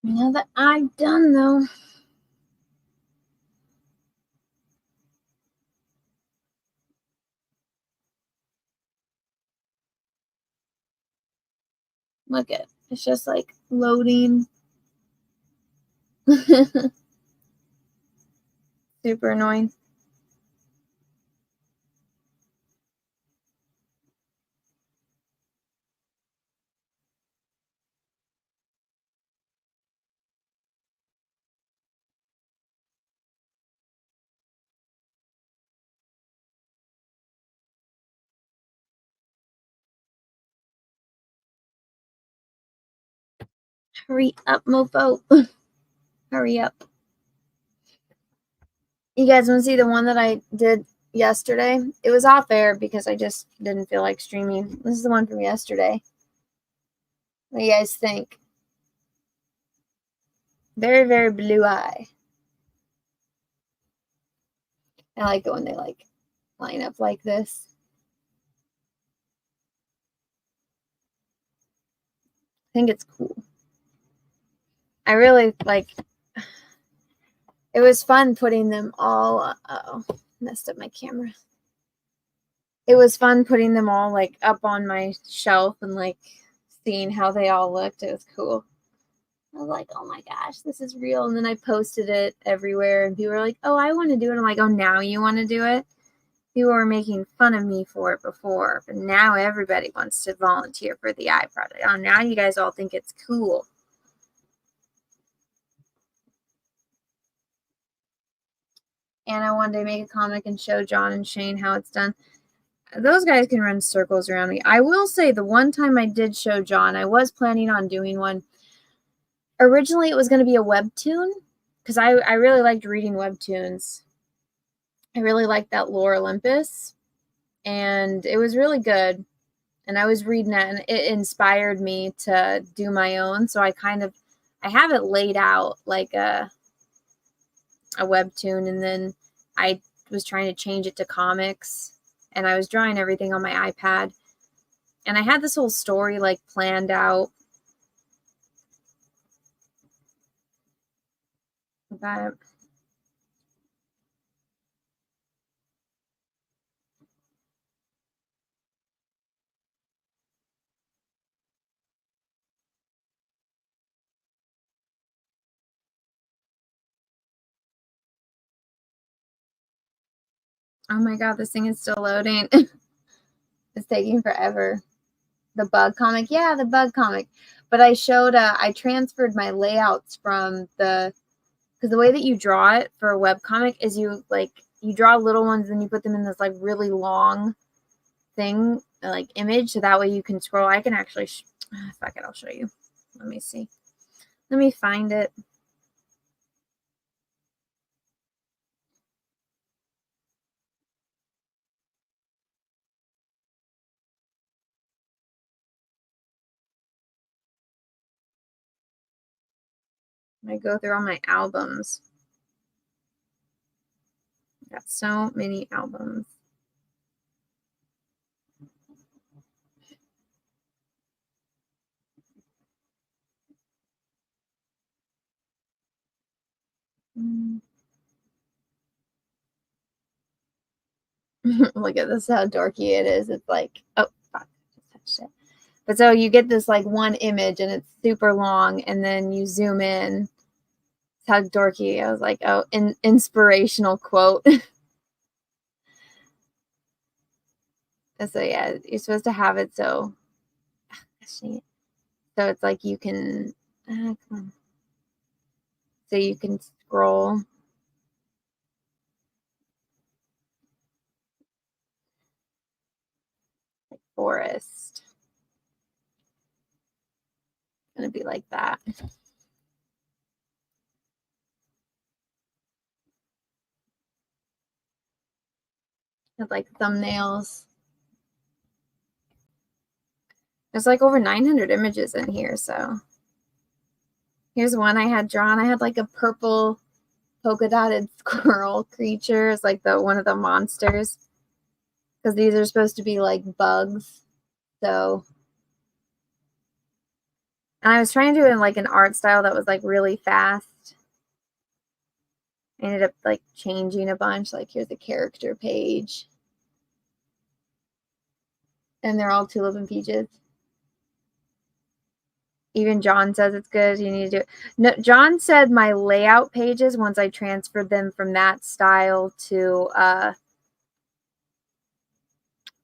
Speaker 1: Now that I'm done, though. Look at it. It's just like loading. Super annoying. Hurry up, mofo. Hurry up. You guys want to see the one that I did yesterday? It was off air because I just didn't feel like streaming. This is the one from yesterday. What do you guys think? Very, very blue eye. I like it when they like line up like this. I think it's cool. I really like. It was fun putting them all. Oh, messed up my camera. It was fun putting them all like up on my shelf and like seeing how they all looked. It was cool. I was like, oh my gosh, this is real. And then I posted it everywhere, and people were like, oh, I want to do it. I'm like, oh, now you want to do it? People were making fun of me for it before, but now everybody wants to volunteer for the eye project. Oh, now you guys all think it's cool. And I wanted to make a comic and show John and Shane how it's done. Those guys can run circles around me. I will say the one time I did show John, I was planning on doing one. Originally, it was going to be a webtoon because I really liked reading webtoons. I really liked that Lore Olympus, and it was really good. And I was reading it, and it inspired me to do my own. So I have it laid out like a webtoon, and then I was trying to change it to comics, and I was drawing everything on my iPad, and I had this whole story like planned out. But oh my god, this thing is still loading. It's taking forever. The bug comic, yeah, the bug comic. But I showed, I transferred my layouts from because the way that you draw it for a web comic is you draw little ones and you put them in this like really long thing, like image, so that way you can scroll. I can actually, fuck it, I'll show you. Let me see. Let me find it. I go through all my albums. I got so many albums. Look at this, how dorky it is. It's like, oh, fuck, just touched it. But so you get this like one image and it's super long, and then you zoom in. It's how dorky. I was like, oh, inspirational quote. So yeah, you're supposed to have it so it's like you can, come on. So you can scroll. Like forest. It's gonna be like that. Have like thumbnails. There's like over 900 images in here, so here's one I had drawn. I had like a purple polka dotted squirrel creature. It's like one of the monsters, because these are supposed to be like bugs. So And I was trying to do it in like an art style that was like really fast. I ended up like changing a bunch. Like here's the character page. And they're all Tulip and Peaches. Even John says it's good. You need to do it. No, John said my layout pages, once I transferred them from that style to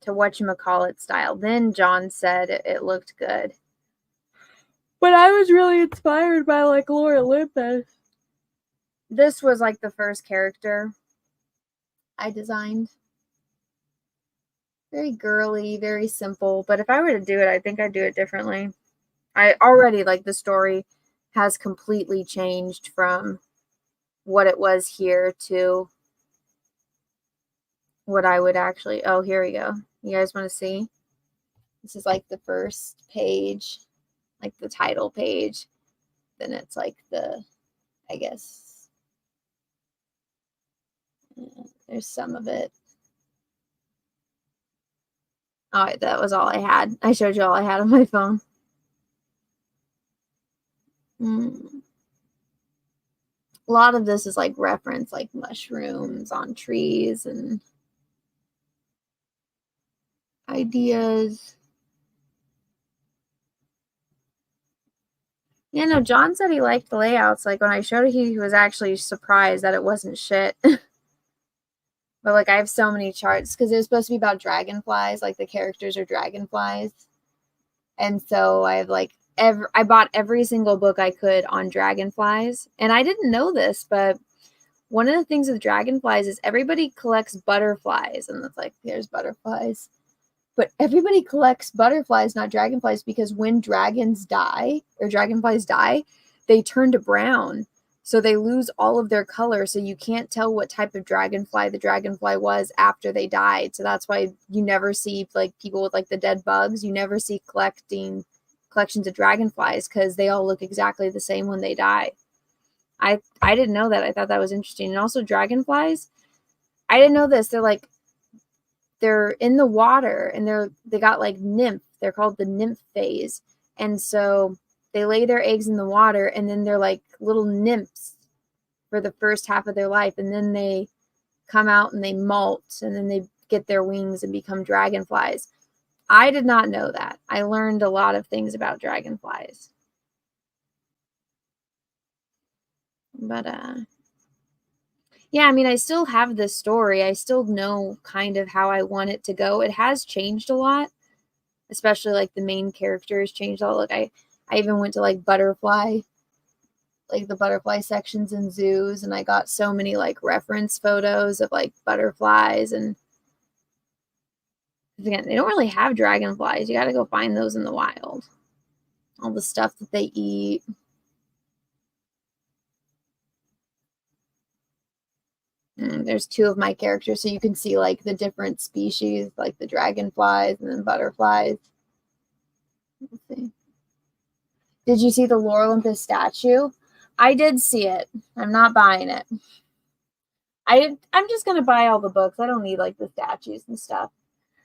Speaker 1: whatchamacallit style, then John said it looked good. But I was really inspired by like Lore Olympus. This was like the first character I designed. Very girly, very simple. But if I were to do it, I think I'd do it differently. I already like the story has completely changed from what it was here to what I would actually. Oh, here we go. You guys want to see? This is like the first page, like the title page. Then it's like the, I guess, there's some of it. All right, that was all I had. I showed you all I had on my phone. A lot of this is like reference, like mushrooms on trees and ideas. Yeah, no, John said he liked the layouts. Like when I showed it, he was actually surprised that it wasn't shit. But like I have so many charts because it was supposed to be about dragonflies, like the characters are dragonflies. And so I have like I bought every single book I could on dragonflies. And I didn't know this, but one of the things with dragonflies is everybody collects butterflies. And it's like, here's butterflies. But everybody collects butterflies, not dragonflies, because when dragons die or dragonflies die, they turn to brown. So they lose all of their color. So you can't tell what type of dragonfly the dragonfly was after they died. So that's why you never see like people with like the dead bugs. You never see collections of dragonflies because they all look exactly the same when they die. I didn't know that. I thought that was interesting. And also dragonflies, I didn't know this. They're in the water and they got like nymph. They're called the nymph phase. And so they lay their eggs in the water and then they're like little nymphs for the first half of their life. And then they come out and they molt and then they get their wings and become dragonflies. I did not know that. I learned a lot of things about dragonflies. But yeah, I mean, I still have this story. I still know kind of how I want it to go. It has changed a lot, especially like the main characters changed a lot. Like I even went to like butterfly, like the butterfly sections in zoos, and I got so many like reference photos of like butterflies. And again, they don't really have dragonflies. You got to go find those in the wild. All the stuff that they eat. There's two of my characters, so you can see like the different species, like the dragonflies and then butterflies. Let's see. Did you see the Lore Olympus statue? I did see it. I'm not buying it. I'm just gonna buy all the books. I don't need like the statues and stuff.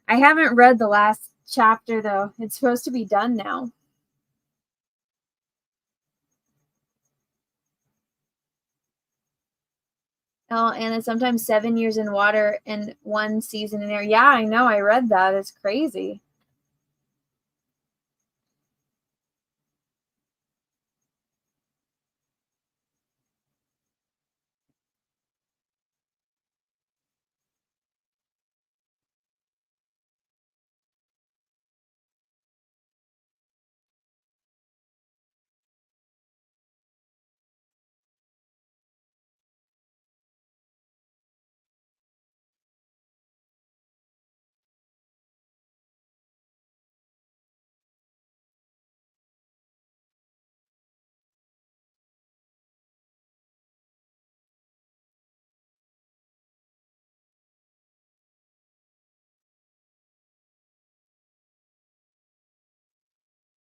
Speaker 1: I haven't read the last chapter though. It's supposed to be done now. Oh, and it's sometimes 7 years in water and 1 season in air. Yeah, I know. I read that. It's crazy.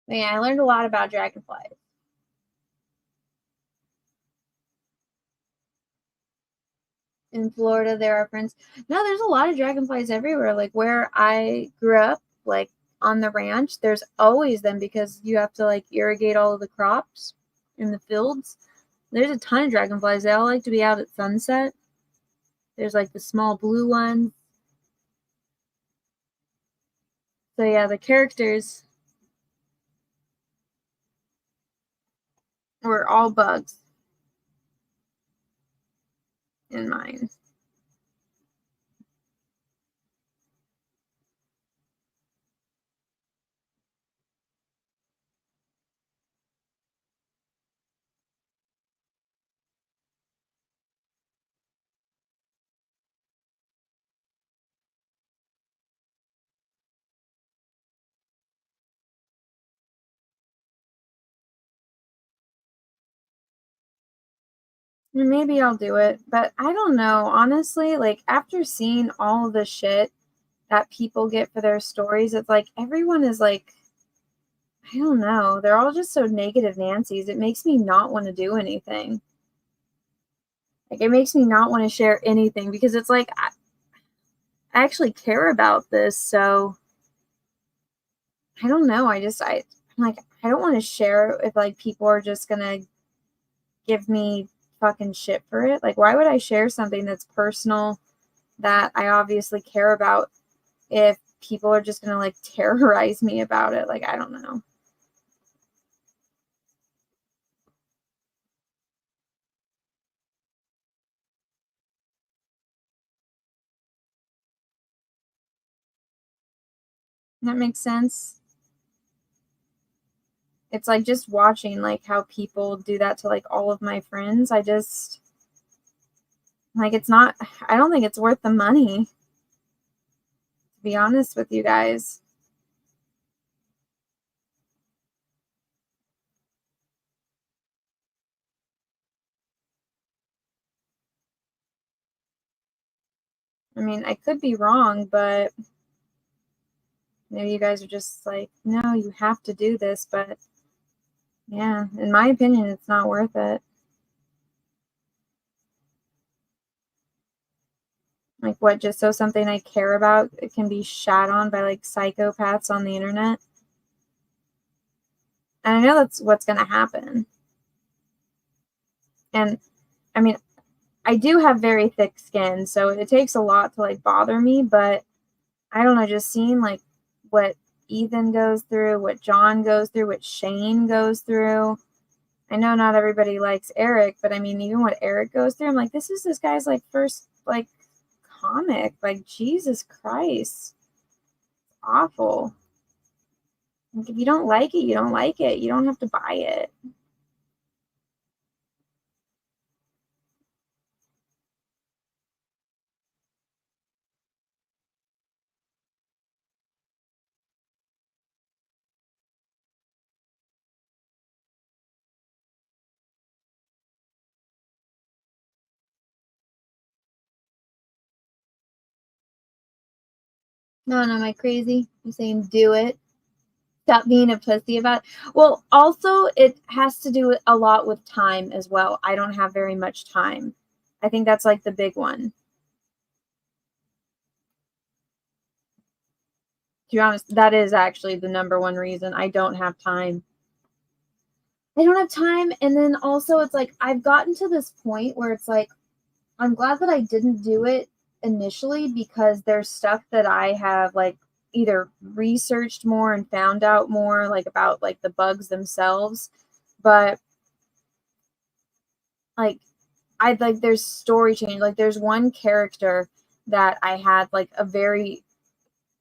Speaker 1: But yeah, I learned a lot about dragonflies. In Florida, there are friends. No, there's a lot of dragonflies everywhere. Like where I grew up, like on the ranch, there's always them because you have to like irrigate all of the crops in the fields. There's a ton of dragonflies. They all like to be out at sunset. There's like the small blue ones. So yeah, the characters were all bugs in mine. Maybe I'll do it, but I don't know. Honestly, like after seeing all the shit that people get for their stories, it's like everyone is like, I don't know. They're all just so negative Nancy's. It makes me not want to do anything. Like it makes me not want to share anything because it's like I actually care about this, so I don't know. I'm like I don't want to share if like people are just gonna give me fucking shit for it. Like why would I share something that's personal that I obviously care about if people are just gonna like terrorize me about it? Like I don't know. That makes sense. It's like just watching like how people do that to like all of my friends. I just like it's not I don't think it's worth the money, to be honest with you guys. I mean, I could be wrong, but maybe you guys are just like, no, you have to do this, but yeah, in my opinion, it's not worth it. Like what, just so something I care about it can be shat on by like psychopaths on the internet? And I know that's what's gonna happen. And I mean, I do have very thick skin, so it takes a lot to like bother me, but I don't know, just seeing like what Ethan goes through, what John goes through, what Shane goes through. I know not everybody likes Eric, but I mean, even what Eric goes through, I'm like, this is this guy's like first like comic. Like, Jesus Christ. Awful. Like, if you don't like it, you don't like it. You don't have to buy it. No, no, am I crazy? I'm saying do it. Stop being a pussy about it. Well, also, it has to do a lot with time as well. I don't have very much time. I think that's like the big one. To be honest, that is actually the number one reason I don't have time. I don't have time. And then also, it's like I've gotten to this point where it's like, I'm glad that I didn't do it initially because there's stuff that I have like either researched more and found out more like about like the bugs themselves. But like I'd like there's story change. Like there's one character that I had like a very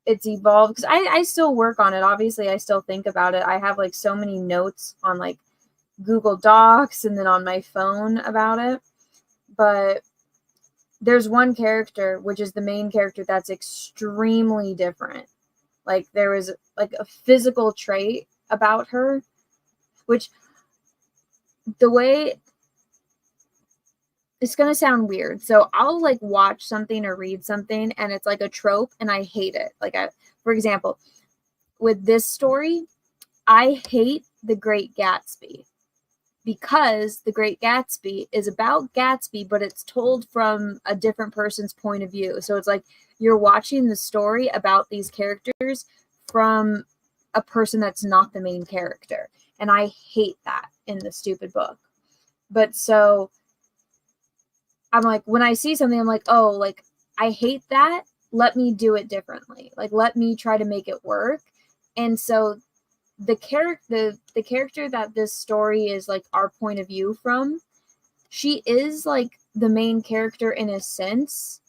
Speaker 1: it's evolved because I still work on it. Obviously, I still think about it. I have like so many notes on like Google Docs and then on my phone about it. But there's one character, which is the main character, that's extremely different. Like there is like a physical trait about her, which the way it's gonna sound weird. So I'll like watch something or read something and it's like a trope and I hate it. For example, with this story, I hate The Great Gatsby because The Great Gatsby is about Gatsby, but it's told from a different person's point of view. So it's like you're watching the story about these characters from a person that's not the main character. And I hate that in the stupid book. But so I'm like, when I see something, I'm like, oh, like, I hate that. Let me do it differently. Like, let me try to make it work. And so the character that this story is like our point of view from, she is like the main character in a sense,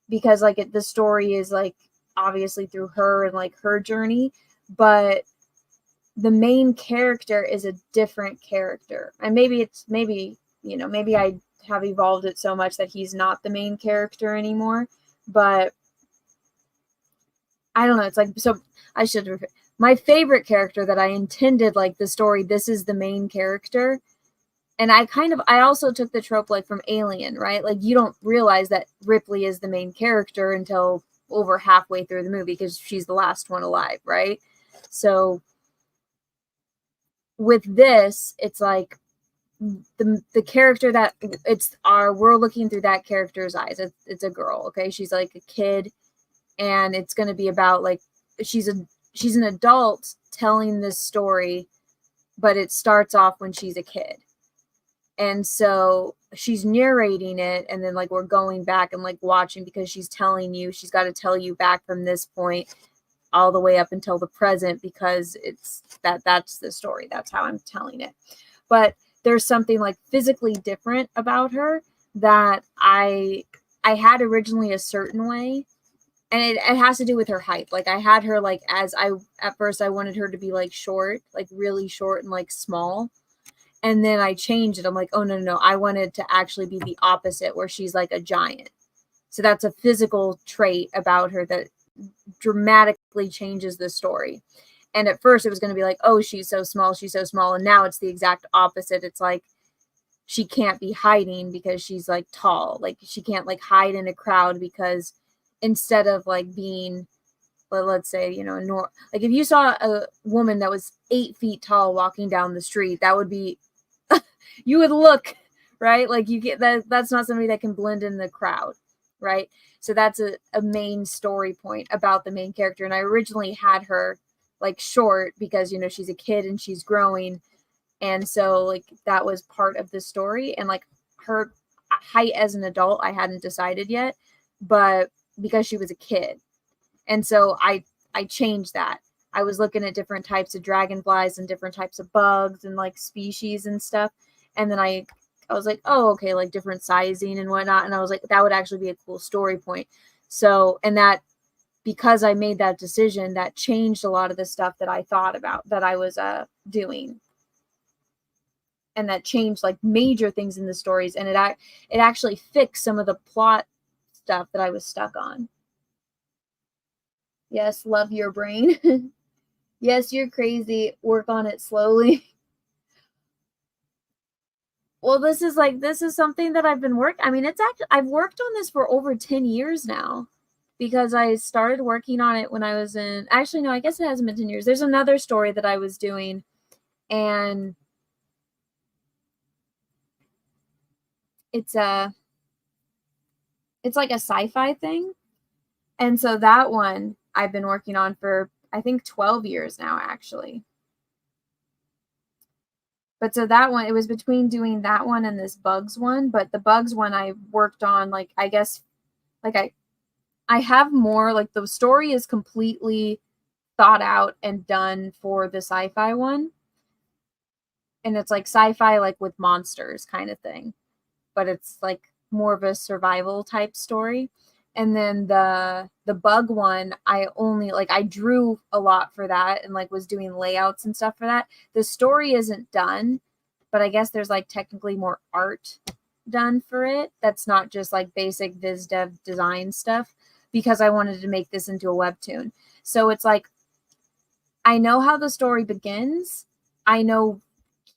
Speaker 1: because like the story is like obviously through her and like her journey, but the main character is a different character. And maybe I have evolved it so much that he's not the main character anymore, but I don't know. It's like, so I should, my favorite character that I intended, like the story, this is the main character. And I also took the trope like from Alien, right? Like you don't realize that Ripley is the main character until over halfway through the movie because she's the last one alive, right? So with this, it's like the character that we're looking through that character's eyes. It's a girl, okay? She's like a kid, and it's going to be about like she's an adult telling this story, but it starts off when she's a kid. And so she's narrating it, and then like we're going back and like watching, because she's telling you, she's got to tell you back from this point all the way up until the present, because that's the story. That's how I'm telling it. But there's something like physically different about her that I had originally a certain way. And it has to do with her height. Like I had her like, at first I wanted her to be like short, like really short and like small. And then I changed it. I'm like, oh, no. I wanted to actually be the opposite, where she's like a giant. So that's a physical trait about her that dramatically changes the story. And at first it was going to be like, oh, she's so small. And now it's the exact opposite. It's like she can't be hiding because she's like tall. Like she can't like hide in a crowd, because instead of like being, let's say, like if you saw a woman that was 8 feet tall walking down the street, that would be, you would look, right? Like you get that's not somebody that can blend in the crowd, right? So that's a main story point about the main character. And I originally had her like short because, she's a kid and she's growing. And so like that was part of the story. And like her height as an adult, I hadn't decided yet, but because she was a kid. And so I changed that. I was looking at different types of dragonflies and different types of bugs and like species and stuff. And then I was like, oh, okay, like different sizing and whatnot. And I was like, that would actually be a cool story point. So, and that, because I made that decision, that changed a lot of the stuff that I thought about, that I was doing. And that changed like major things in the stories. And it actually fixed some of the plot stuff that I was stuck on. Yes, love your brain. Yes, you're crazy. Work on it slowly. Well, this is something that I've been I mean, I've worked on this for over 10 years now, because I started working on it when I was actually, no, I guess it hasn't been 10 years. There's another story that I was doing, and it's like a sci-fi thing. And so that one I've been working on for, I think, 12 years now, actually. But so that one, it was between doing that one and this bugs one. But the bugs one I worked on, like, I guess, like I have more, like the story is completely thought out and done for the sci-fi one. And it's like sci-fi, like with monsters kind of thing. But it's like more of a survival type story. And then the bug one, I drew a lot for that and like was doing layouts and stuff for that. The story isn't done, but I guess there's like technically more art done for it. That's not just like basic viz dev design stuff, because I wanted to make this into a webtoon. So it's like, I know how the story begins. I know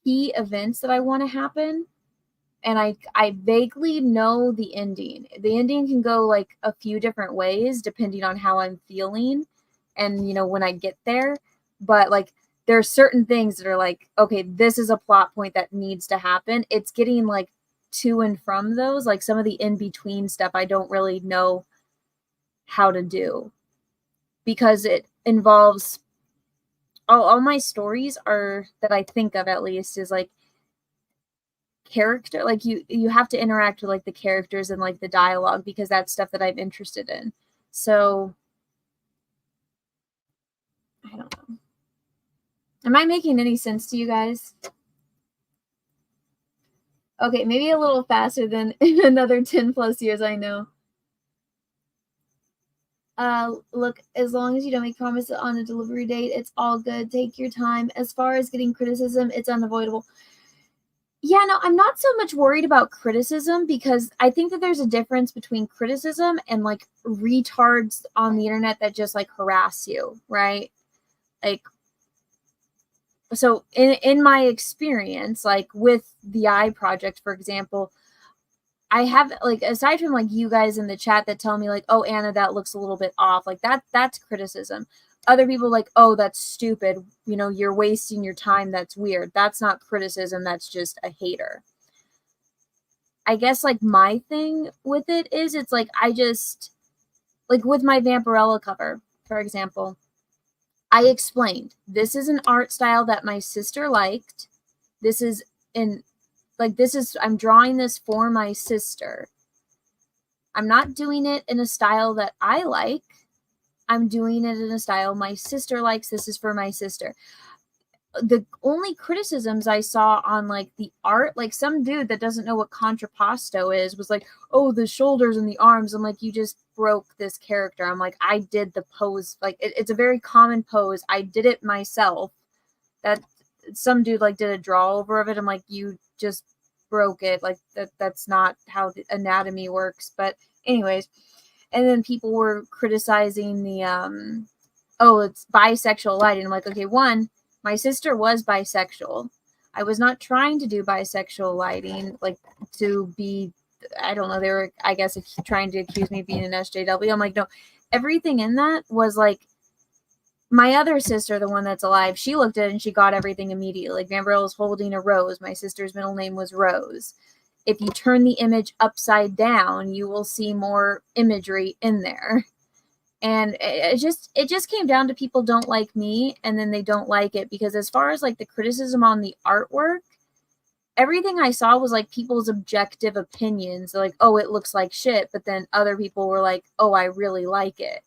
Speaker 1: key events that I want to happen. And I vaguely know the ending. The ending can go like a few different ways depending on how I'm feeling and, when I get there. But like there are certain things that are like, okay, this is a plot point that needs to happen. It's getting like to and from those, like some of the in-between stuff I don't really know how to do, because it involves all my stories are, that I think of at least, is like character, like you have to interact with like the characters and like the dialogue, because that's stuff that I'm interested in. So I don't know. Am I making any sense to you guys? Okay, maybe a little faster than another 10 plus years, I know. Look, as long as you don't make promises on a delivery date, it's all good. Take your time. As far as getting criticism, it's unavoidable. Yeah, no, I'm not so much worried about criticism, because I think that there's a difference between criticism and like retards on the internet that just like harass you, right? Like, so in my experience, like with the eye project, for example, I have, like, aside from like you guys in the chat that tell me like, oh, Anna, that looks a little bit off, like that's criticism. Other people like, oh, that's stupid, you know, you're wasting your time, that's weird. That's not criticism, that's just a hater. I guess like my thing with it is, it's like, I just, like with my Vampirella cover, for example, I explained, this is an art style that my sister liked. This is in, like, this is, I'm drawing this for my sister. I'm not doing it in a style that I like. I'm doing it in a style my sister likes. This is for my sister. The only criticisms I saw on like the art, like some dude that doesn't know what contrapposto is was like, oh, the shoulders and the arms. I'm like, you just broke this character. I'm like, I did the pose. Like, it's a very common pose. I did it myself. That some dude like did a draw over of it. I'm like, you just broke it. Like, that's not how the anatomy works. But anyways, and then people were criticizing the oh, it's bisexual lighting. I'm like, okay, one, my sister was bisexual. I was not trying to do bisexual lighting, like to be, I don't know, they were, I guess, trying to accuse me of being an SJW. I'm like, no, everything in that was like, my other sister, the one that's alive, she looked at it and she got everything immediately. Like, Vampirella was holding a rose. My sister's middle name was Rose. If you turn the image upside down, you will see more imagery in there. And it just came down to people don't like me, and then they don't like it, because as far as like the criticism on the artwork, everything I saw was like people's objective opinions. They're like, oh, it looks like shit, but then other people were like, oh, I really like it.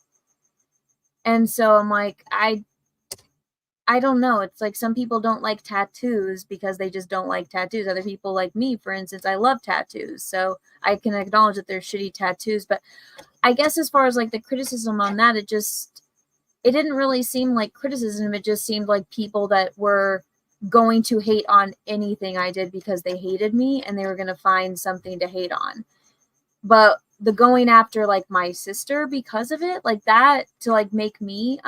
Speaker 1: And so I'm like, I don't know. It's like some people don't like tattoos because they just don't like tattoos. Other people, like me, for instance, I love tattoos. So I can acknowledge that they're shitty tattoos. But I guess as far as like the criticism on that, it didn't really seem like criticism. It just seemed like people that were going to hate on anything I did because they hated me, and they were going to find something to hate on. But the going after like my sister because of it, like that, to like make me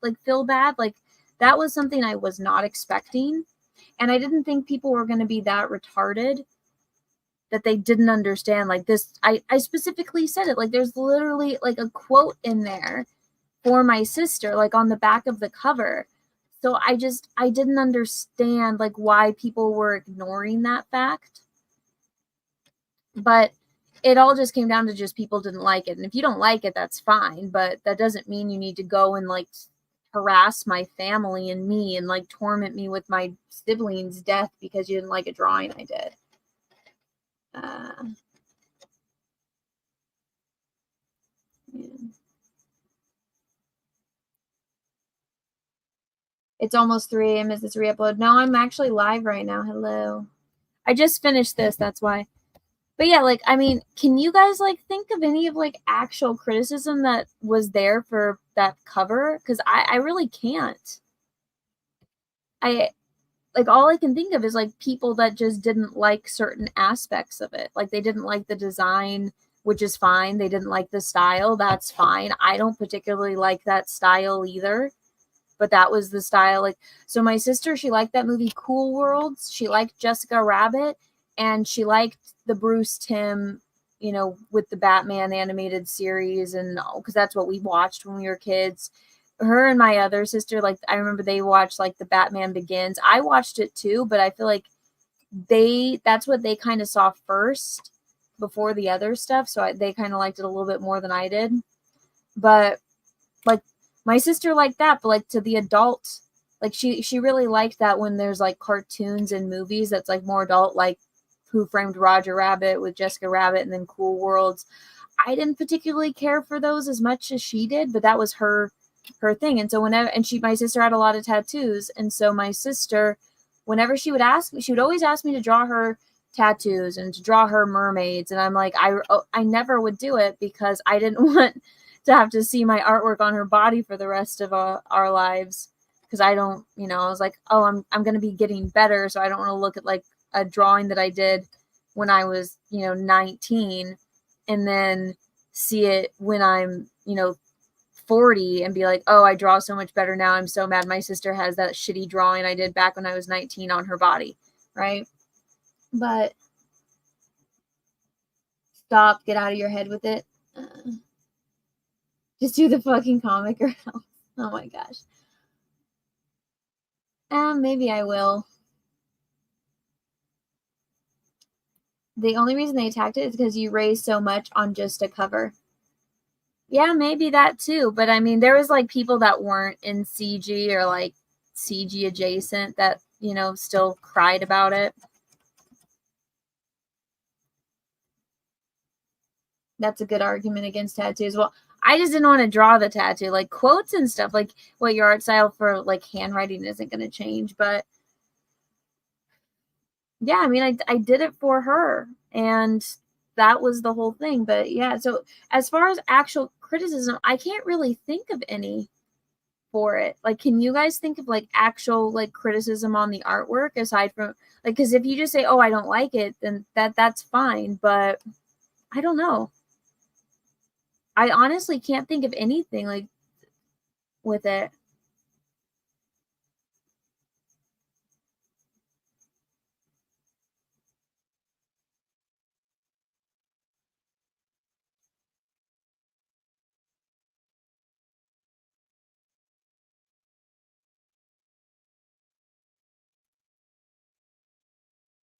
Speaker 1: like feel bad, like that was something I was not expecting. And I didn't think people were going to be that retarded that they didn't understand like this. I specifically said it, like there's literally like a quote in there for my sister, like on the back of the cover. So I didn't understand like why people were ignoring that fact. But it all just came down to just people didn't like it. And if you don't like it, that's fine. But that doesn't mean you need to go and like harass my family and me and like torment me with my siblings' death because you didn't like a drawing I did. Yeah. It's almost 3 a.m. Is this re-upload? No, I'm actually live right now. Hello. I just finished this, that's why. But yeah, like, I mean, can you guys like think of any of like actual criticism that was there for that cover? Because I really can't. I like, all I can think of is like people that just didn't like certain aspects of it. Like they didn't like the design, which is fine. They didn't like the style. That's fine. I don't particularly like that style either. But that was the style. Like, so my sister, she liked that movie Cool Worlds. She liked Jessica Rabbit, and she liked the Bruce Timm, you know, with the Batman animated series, and because that's what we watched when we were kids. Her and my other sister, like, I remember they watched like the Batman Begins. I watched it too, but I feel like that's what they kind of saw first before the other stuff. So they kind of liked it a little bit more than I did. But like, my sister liked that, but like to the adult like she really liked that when there's like cartoons and movies that's like more adult, like Who Framed Roger Rabbit with Jessica Rabbit and then Cool Worlds. I didn't particularly care for those as much as she did, but that was her thing. And so whenever, and my sister had a lot of tattoos, and so my sister, whenever she would ask me, she would always ask me to draw her tattoos and to draw her mermaids, and I'm like, I never would do it because I didn't want to have to see my artwork on her body for the rest of our lives, because I don't, I was like, oh, I'm going to be getting better, so I don't want to look at like a drawing that I did when I was 19 and then see it when I'm 40 and be like, oh, I draw so much better now, I'm so mad my sister has that shitty drawing I did back when I was 19 on her body, right? But stop, get out of your head with it. Just do the fucking comic or else. Oh my gosh. Maybe I will. The only reason they attacked it is because you raised so much on just a cover. Yeah, maybe that too. But I mean, there was like people that weren't in CG or like CG adjacent that, still cried about it. That's a good argument against tattoos. Well, I just didn't want to draw the tattoo, like quotes and stuff. Like, what your art style for like handwriting isn't going to change, but yeah, I mean, I did it for her, and that was the whole thing. But yeah, so as far as actual criticism, I can't really think of any for it. Like, can you guys think of like actual like criticism on the artwork aside from like, because if you just say, oh, I don't like it, then that's fine. But I don't know. I honestly can't think of anything like with it.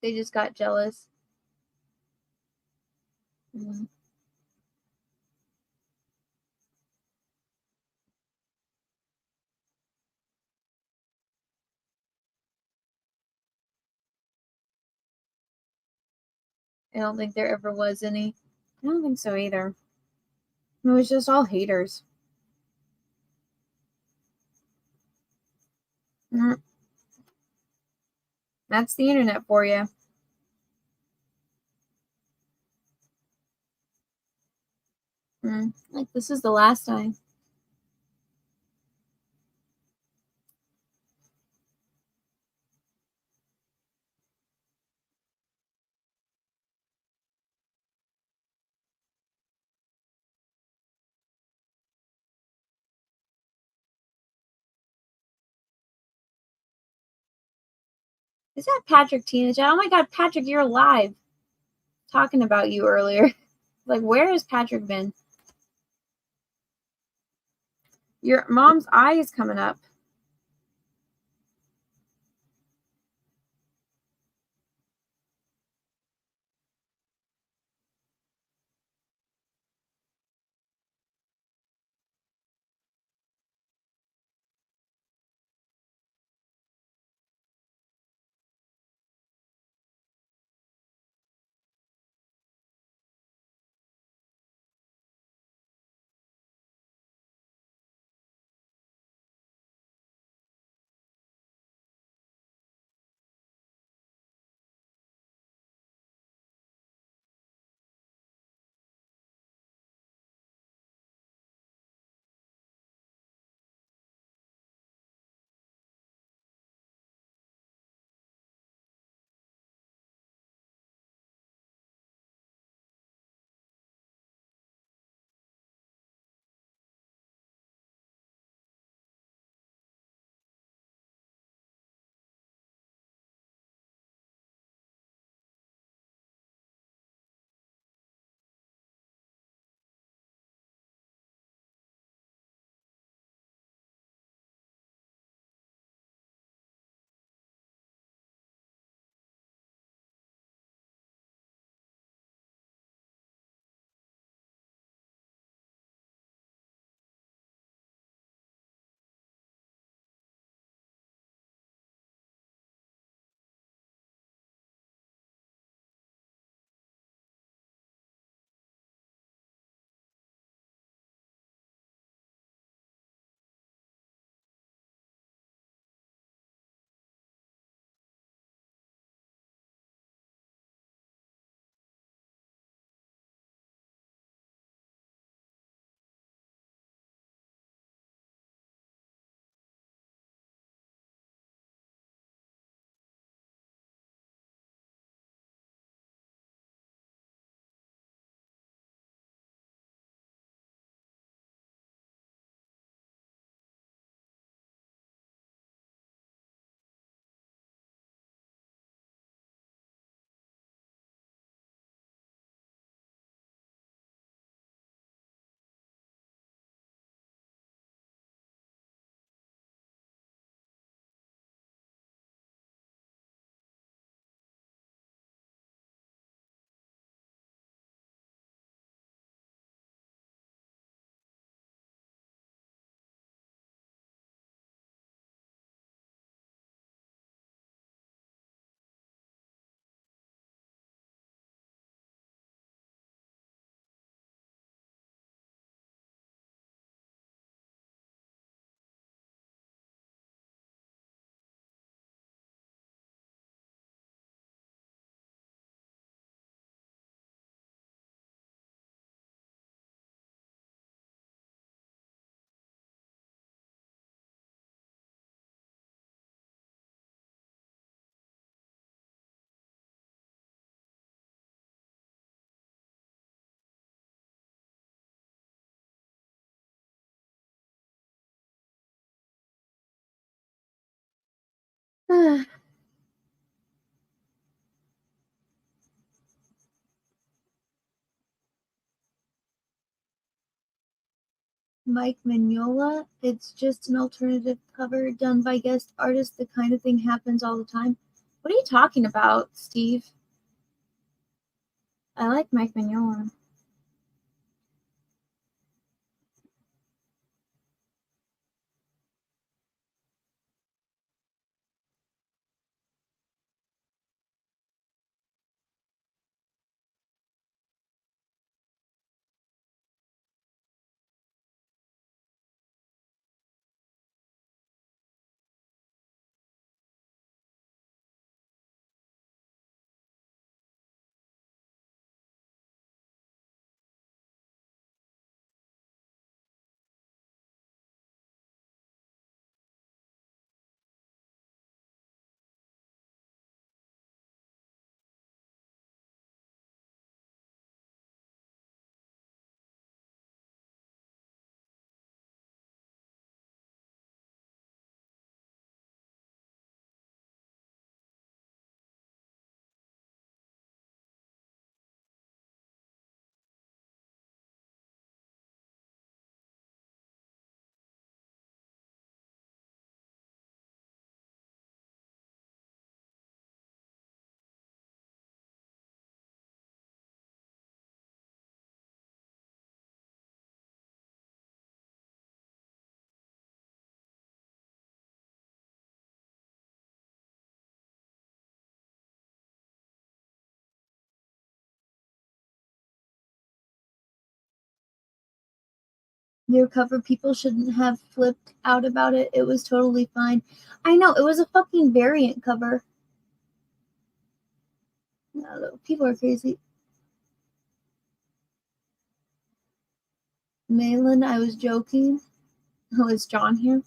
Speaker 1: They just got jealous. Mm-hmm. I don't think there ever was any. I don't think so either. It was just all haters. Mm, that's the internet for you. Like, this is the last time. Is that Patrick Teenage? Oh my god, Patrick, you're alive. Talking about you earlier. Like, where has Patrick been? Your mom's eye is coming up. Mike Mignola. It's just an alternative cover done by guest artists. The kind of thing happens all the time. What are you talking about, Steve? I like Mike Mignola. Your cover people shouldn't have flipped out about it. It was totally fine. I know, it was a fucking variant cover. No, people are crazy. Malin, I was joking. Oh, is John here?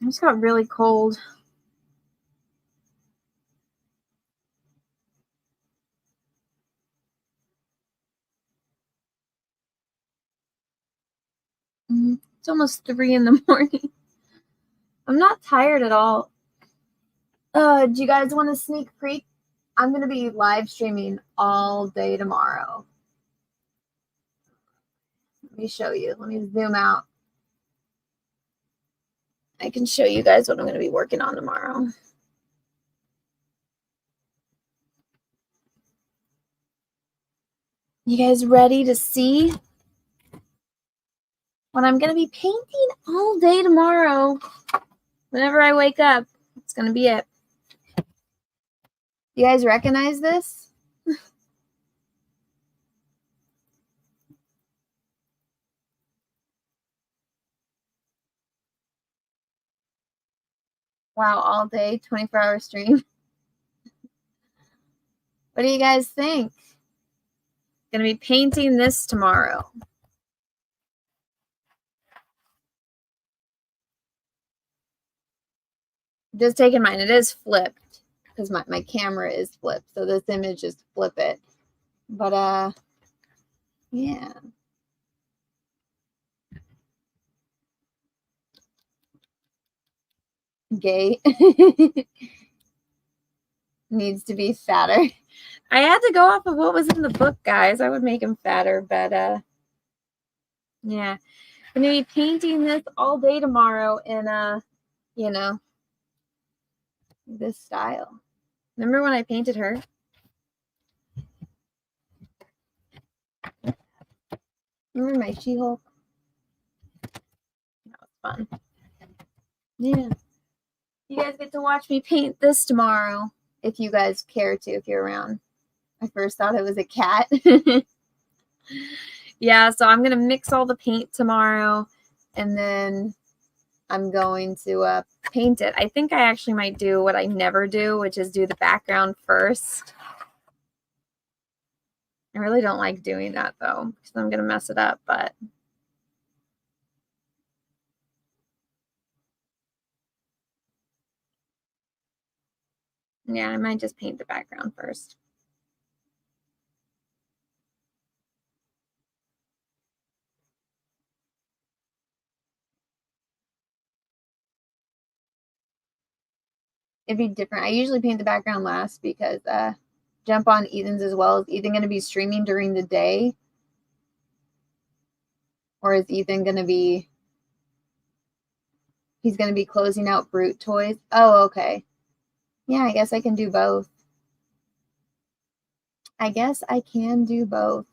Speaker 1: I just got really cold. It's almost 3 in the morning. I'm not tired at all. Do you guys want a sneak peek? I'm going to be live streaming all day tomorrow. Let me show you. Let me zoom out. I can show you guys what I'm going to be working on tomorrow. You guys ready to see what I'm going to be painting all day tomorrow? Whenever I wake up, it's going to be it. You guys recognize this? Wow, all day, 24-hour stream. What do you guys think? Gonna be painting this tomorrow. Just taking mine. It is flipped because my camera is flipped. So this image is flip it. But yeah. Gay. Needs to be fatter. I had to go off of what was in the book, guys. I would make him fatter, but yeah. I'm gonna be painting this all day tomorrow in you know, this style. Remember when I painted her? Remember my She-Hulk? That was fun. Yeah. You guys get to watch me paint this tomorrow, if you guys care to, if you're around. I first thought it was a cat. Yeah, so I'm going to mix all the paint tomorrow, and then I'm going to paint it. I think I actually might do what I never do, which is do the background first. I really don't like doing that, though, because I'm going to mess it up, but... yeah, I might just paint the background first. It'd be different. I usually paint the background last because jump on Ethan's as well. Is Ethan going to be streaming during the day? Or is Ethan going to be... he's going to be closing out Brute Toys? Oh, okay. Yeah, I guess I can do both. I guess I can do both.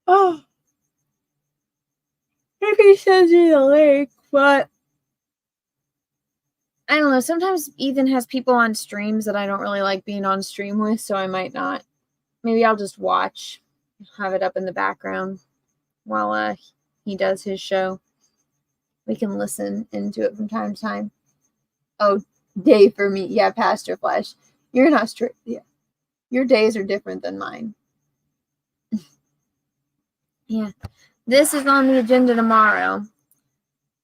Speaker 1: Oh. If he sends me the link, but... I don't know. Sometimes Ethan has people on streams that I don't really like being on stream with, so I might not. Maybe I'll just watch. Have it up in the background while he does his show. We can listen into it from time to time. Oh, day for me. Yeah, Pastor Flesh. You're in Australia. Yeah. Your days are different than mine. Yeah. This is on the agenda tomorrow.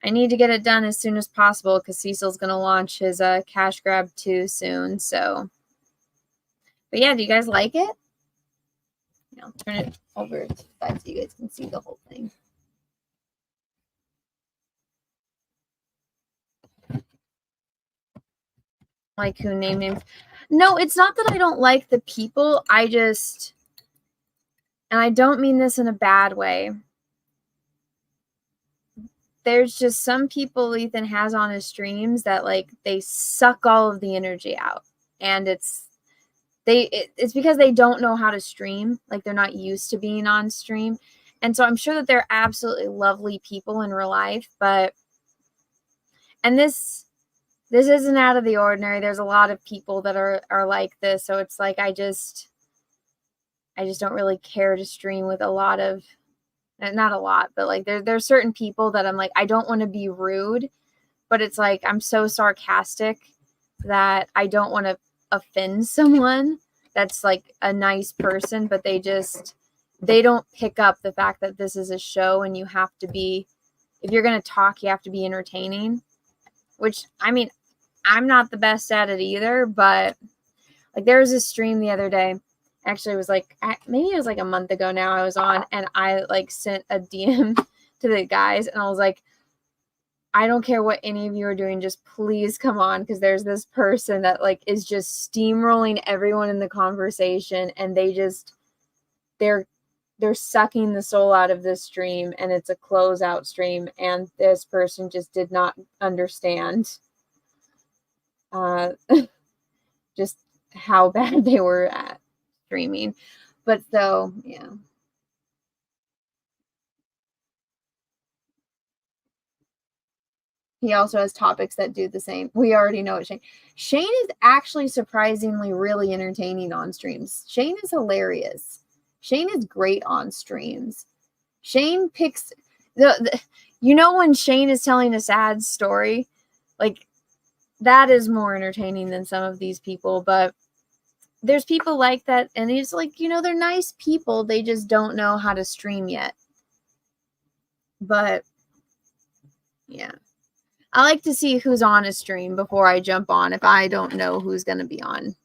Speaker 1: I need to get it done as soon as possible because Cecil's going to launch his cash grab too soon. So, but yeah, do you guys like it? I'll turn it over to the side so you guys can see the whole thing. Like who names? No, it's not that I don't like the people. I just, and I don't mean this in a bad way. There's just some people Ethan has on his streams that like they suck all of the energy out, and it's because they don't know how to stream. Like they're not used to being on stream, and so I'm sure that they're absolutely lovely people in real life, but and this isn't out of the ordinary. There's a lot of people that are like this, so it's like I just don't really care to stream with a lot of. Not a lot, but like there's certain people that I'm like, I don't want to be rude, but it's like I'm so sarcastic that I don't want to offend someone that's like a nice person, but they don't pick up the fact that this is a show and you have to be, if you're going to talk, you have to be entertaining, which I mean, I'm not the best at it either, but like there was a stream the other day actually, it was like, maybe it was like a month ago now I was on, and I like sent a DM to the guys, and I was like, I don't care what any of you are doing, just please come on, because there's this person that like is just steamrolling everyone in the conversation, and they're sucking the soul out of this stream, and it's a closeout stream, and this person just did not understand just how bad they were at streaming. But so, yeah. He also has topics that do the same. We already know it. Shane is actually surprisingly really entertaining on streams. Shane is hilarious. Shane is great on streams. Shane picks you know, when Shane is telling a sad story, like that is more entertaining than some of these people. But there's people like that, and he's like, you know, they're nice people. They just don't know how to stream yet. But yeah. I like to see who's on a stream before I jump on if I don't know who's going to be on.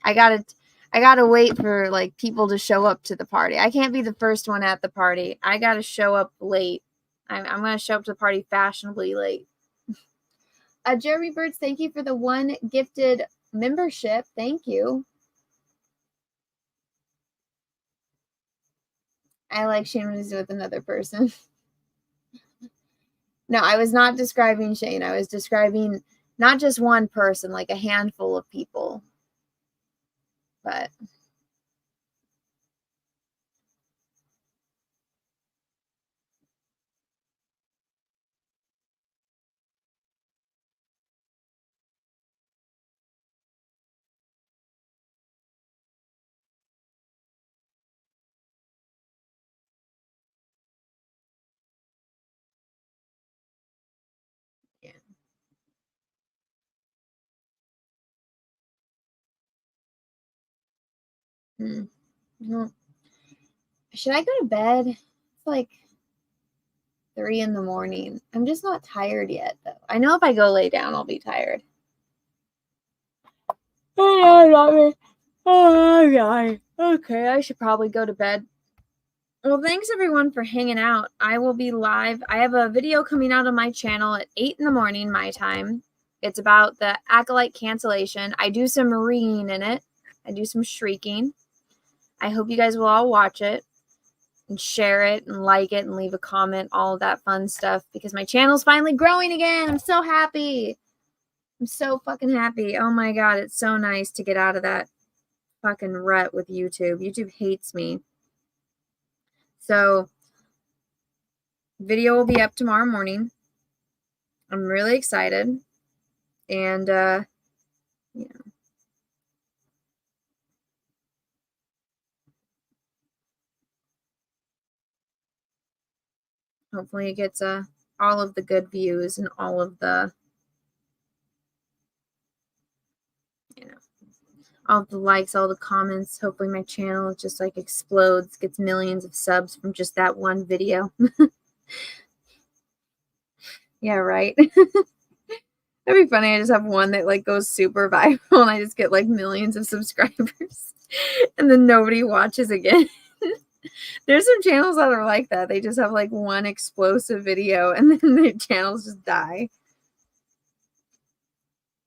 Speaker 1: I gotta wait for like people to show up to the party. I can't be the first one at the party. I gotta show up late. I'm going to show up to the party fashionably late. Jeremy Birds, thank you for the 1 gifted membership. Thank you. I like Shane when he's with another person. No, I was not describing Shane. I was describing not just one person, like a handful of people. But yeah. Well, should I go to bed? It's like 3 in the morning. I'm just not tired yet, though. I know if I go lay down, I'll be tired. Oh, God. Okay, I should probably go to bed. Well, thanks everyone for hanging out. I will be live. I have a video coming out on my channel at 8 in the morning, my time. It's about the Acolyte cancellation. I do some reading in it. I do some shrieking. I hope you guys will all watch it and share it and like it and leave a comment, all of that fun stuff, because my channel's finally growing again. I'm so happy. I'm so fucking happy. Oh my God, it's so nice to get out of that fucking rut with YouTube. YouTube hates me. So, video will be up tomorrow morning. I'm really excited. And, you know, hopefully it gets all of the good views and all of the, you know, all the likes, all the comments. Hopefully my channel just like explodes, gets millions of subs from just that one video. Yeah, right. That'd be funny. I just have one that like goes super viral and I just get like millions of subscribers and then nobody watches again. There's some channels that are like that. They just have like one explosive video and then their channels just die.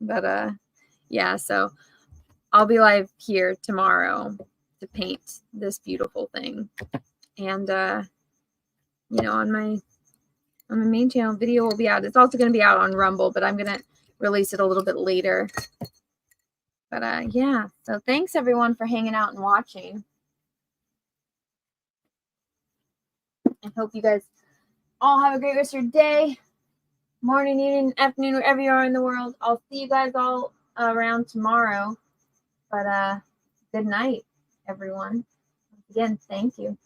Speaker 1: But yeah, so I'll be live here tomorrow to paint this beautiful thing. And you know, on my main channel, video will be out. It's also going to be out on Rumble, but I'm going to release it a little bit later. But yeah, so thanks everyone for hanging out and watching. I hope you guys all have a great rest of your day, morning, evening, afternoon, wherever you are in the world. I'll see you guys all around tomorrow. But good night, everyone. Again, thank you.